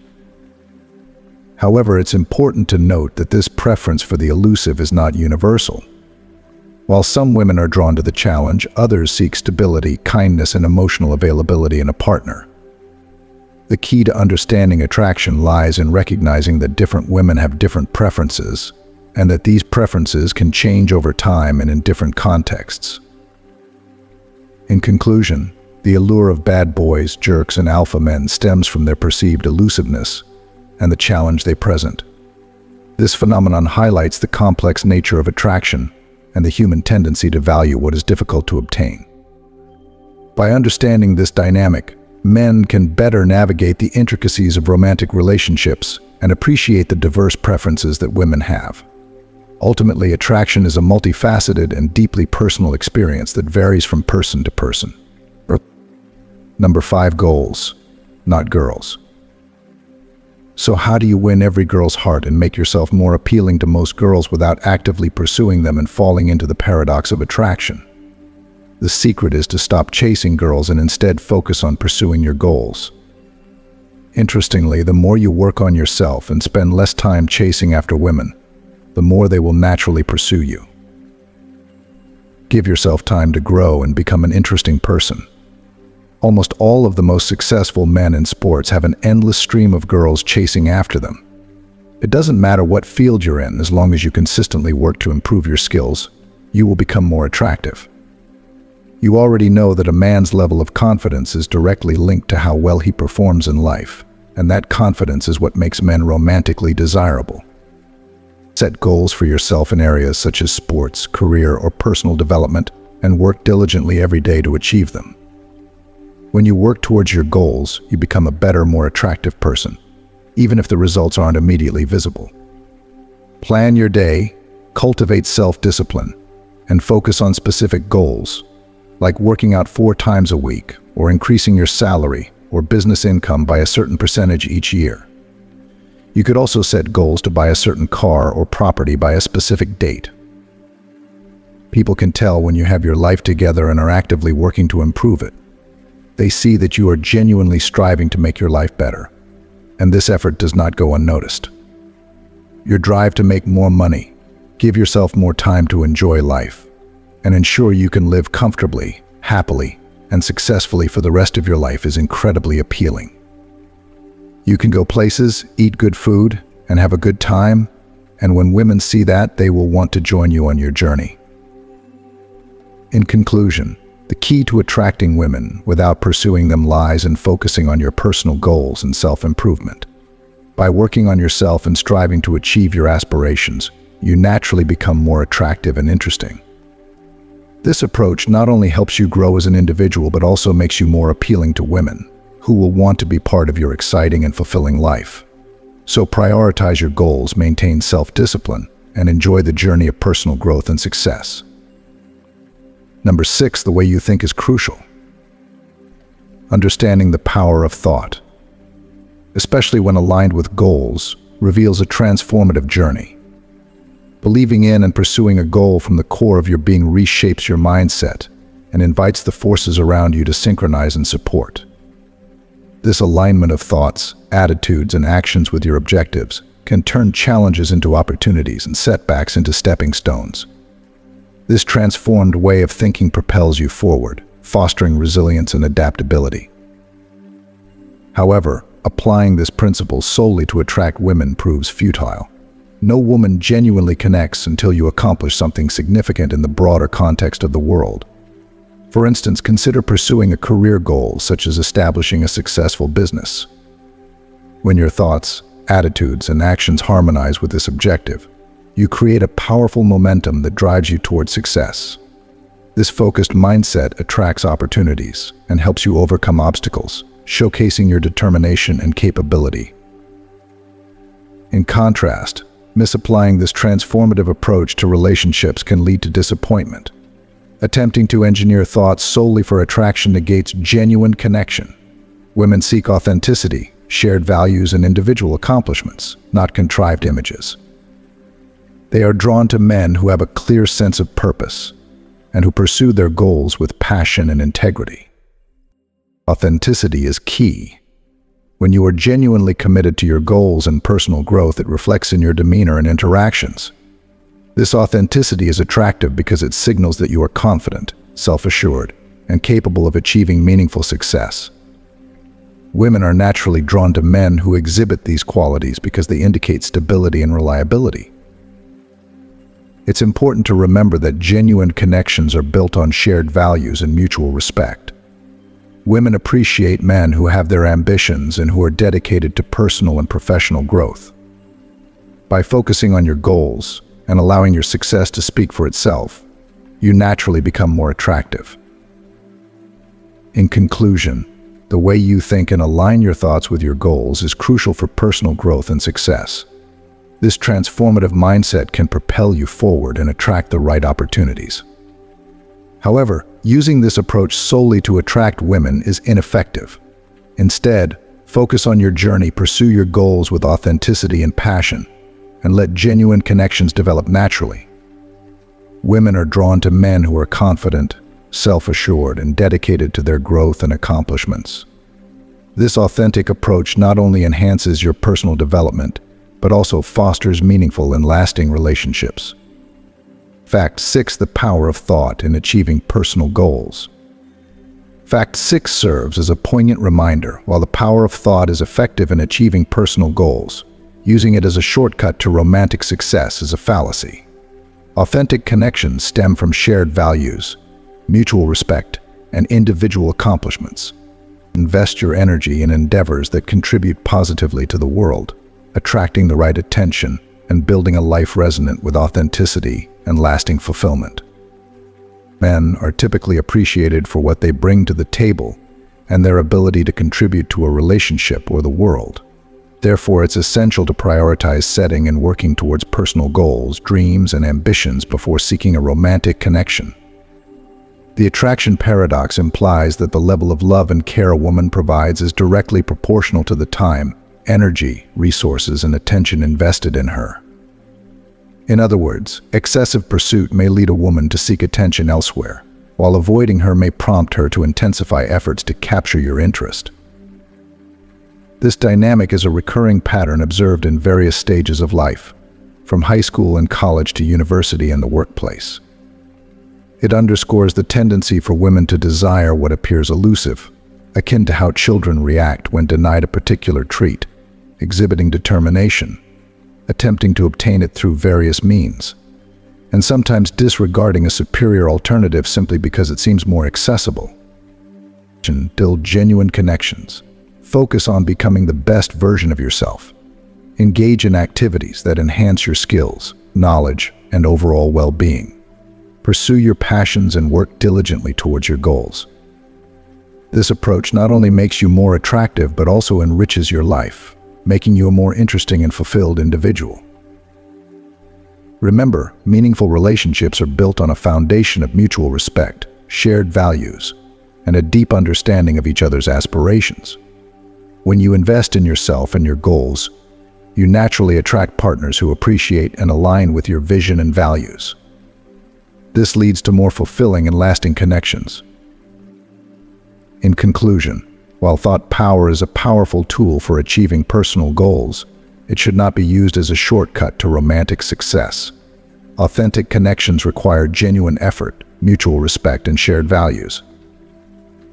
However, it's important to note that this preference for the elusive is not universal. While some women are drawn to the challenge, others seek stability, kindness, and emotional availability in a partner. The key to understanding attraction lies in recognizing that different women have different preferences, and that these preferences can change over time and in different contexts. In conclusion, the allure of bad boys, jerks, and alpha men stems from their perceived elusiveness and the challenge they present. This phenomenon highlights the complex nature of attraction and the human tendency to value what is difficult to obtain. By understanding this dynamic, men can better navigate the intricacies of romantic relationships and appreciate the diverse preferences that women have. Ultimately, attraction is a multifaceted and deeply personal experience that varies from person to person. Number 5, goals, not girls. So how do you win every girl's heart and make yourself more appealing to most girls without actively pursuing them and falling into the paradox of attraction? The secret is to stop chasing girls and instead focus on pursuing your goals. Interestingly, the more you work on yourself and spend less time chasing after women, the more they will naturally pursue you. Give yourself time to grow and become an interesting person. Almost all of the most successful men in sports have an endless stream of girls chasing after them. It doesn't matter what field you're in, as long as you consistently work to improve your skills, you will become more attractive. You already know that a man's level of confidence is directly linked to how well he performs in life, and that confidence is what makes men romantically desirable. Set goals for yourself in areas such as sports, career, or personal development, and work diligently every day to achieve them. When you work towards your goals, you become a better, more attractive person, even if the results aren't immediately visible. Plan your day, cultivate self-discipline, and focus on specific goals, like working out 4 times a week, or increasing your salary or business income by a certain percentage each year. You could also set goals to buy a certain car or property by a specific date. People can tell when you have your life together and are actively working to improve it. They see that you are genuinely striving to make your life better, and this effort does not go unnoticed. Your drive to make more money, give yourself more time to enjoy life, and ensure you can live comfortably, happily, and successfully for the rest of your life is incredibly appealing. You can go places, eat good food, and have a good time, and when women see that, they will want to join you on your journey. In conclusion, the key to attracting women without pursuing them lies in focusing on your personal goals and self-improvement. By working on yourself and striving to achieve your aspirations, you naturally become more attractive and interesting. This approach not only helps you grow as an individual, but also makes you more appealing to women, who will want to be part of your exciting and fulfilling life. So prioritize your goals, maintain self-discipline, and enjoy the journey of personal growth and success. Number 6, the way you think is crucial. Understanding the power of thought, especially when aligned with goals, reveals a transformative journey. Believing in and pursuing a goal from the core of your being reshapes your mindset and invites the forces around you to synchronize and support. This alignment of thoughts, attitudes, and actions with your objectives can turn challenges into opportunities and setbacks into stepping stones. This transformed way of thinking propels you forward, fostering resilience and adaptability. However, applying this principle solely to attract women proves futile. No woman genuinely connects until you accomplish something significant in the broader context of the world. For instance, consider pursuing a career goal such as establishing a successful business. When your thoughts, attitudes, and actions harmonize with this objective, you create a powerful momentum that drives you toward success. This focused mindset attracts opportunities and helps you overcome obstacles, showcasing your determination and capability. In contrast, misapplying this transformative approach to relationships can lead to disappointment. Attempting to engineer thoughts solely for attraction negates genuine connection. Women seek authenticity, shared values, and individual accomplishments, not contrived images. They are drawn to men who have a clear sense of purpose and who pursue their goals with passion and integrity. Authenticity is key. When you are genuinely committed to your goals and personal growth, it reflects in your demeanor and interactions. This authenticity is attractive because it signals that you are confident, self-assured, and capable of achieving meaningful success. Women are naturally drawn to men who exhibit these qualities because they indicate stability and reliability. It's important to remember that genuine connections are built on shared values and mutual respect. Women appreciate men who have their ambitions and who are dedicated to personal and professional growth. By focusing on your goals and allowing your success to speak for itself, you naturally become more attractive. In conclusion, The way you think and align your thoughts with your goals is crucial for personal growth and success. This transformative mindset can propel you forward and attract the right opportunities. However, using this approach solely to attract women is ineffective. Instead, focus on your journey, pursue your goals with authenticity and passion, and let genuine connections develop naturally. Women are drawn to men who are confident, self-assured, and dedicated to their growth and accomplishments. This authentic approach not only enhances your personal development, but also fosters meaningful and lasting relationships. Fact 6. The power of thought in achieving personal goals. Fact 6 serves as a poignant reminder. While the power of thought is effective in achieving personal goals, using it as a shortcut to romantic success is a fallacy. Authentic connections stem from shared values, mutual respect, and individual accomplishments. Invest your energy in endeavors that contribute positively to the world, attracting the right attention and building a life resonant with authenticity and lasting fulfillment. Men are typically appreciated for what they bring to the table and their ability to contribute to a relationship or the world. Therefore, it's essential to prioritize setting and working towards personal goals, dreams, and ambitions before seeking a romantic connection. The attraction paradox implies that the level of love and care a woman provides is directly proportional to the time, energy, resources, and attention invested in her. In other words, excessive pursuit may lead a woman to seek attention elsewhere, while avoiding her may prompt her to intensify efforts to capture your interest. This dynamic is a recurring pattern observed in various stages of life, from high school and college to university and the workplace. It underscores the tendency for women to desire what appears elusive, akin to how children react when denied a particular treat, exhibiting determination, attempting to obtain it through various means, and sometimes disregarding a superior alternative simply because it seems more accessible. Build genuine connections. Focus on becoming the best version of yourself. Engage in activities that enhance your skills, knowledge, and overall well-being. Pursue your passions and work diligently towards your goals. This approach not only makes you more attractive but also enriches your life, making you a more interesting and fulfilled individual. Remember, meaningful relationships are built on a foundation of mutual respect, shared values, and a deep understanding of each other's aspirations. When you invest in yourself and your goals, you naturally attract partners who appreciate and align with your vision and values. This leads to more fulfilling and lasting connections. In conclusion, while thought power is a powerful tool for achieving personal goals, it should not be used as a shortcut to romantic success. Authentic connections require genuine effort, mutual respect, and shared values.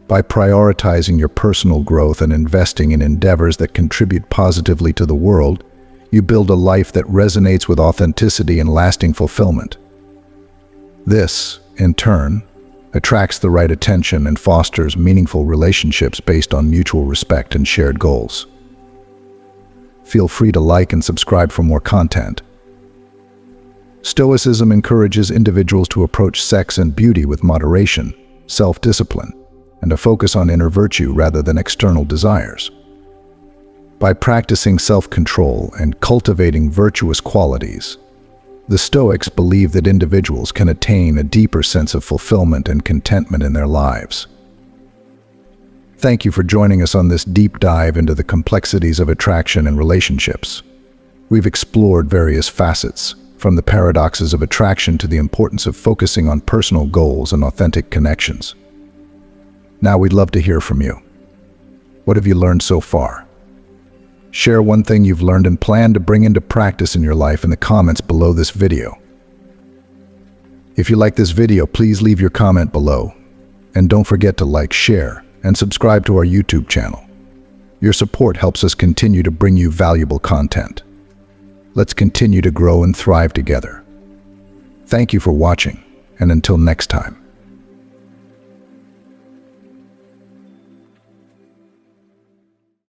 By prioritizing your personal growth and investing in endeavors that contribute positively to the world, you build a life that resonates with authenticity and lasting fulfillment. This, in turn, attracts the right attention and fosters meaningful relationships based on mutual respect and shared goals. Feel free to like and subscribe for more content. Stoicism encourages individuals to approach sex and beauty with moderation, self-discipline, and a focus on inner virtue rather than external desires. By practicing self-control and cultivating virtuous qualities, the Stoics believe that individuals can attain a deeper sense of fulfillment and contentment in their lives. Thank you for joining us on this deep dive into the complexities of attraction and relationships. We've explored various facets, from the paradoxes of attraction to the importance of focusing on personal goals and authentic connections. Now we'd love to hear from you. What have you learned so far? Share one thing you've learned and plan to bring into practice in your life in the comments below this video. If you like this video, please leave your comment below. And don't forget to like, share, and subscribe to our YouTube channel. Your support helps us continue to bring you valuable content. Let's continue to grow and thrive together. Thank you for watching, and until next time.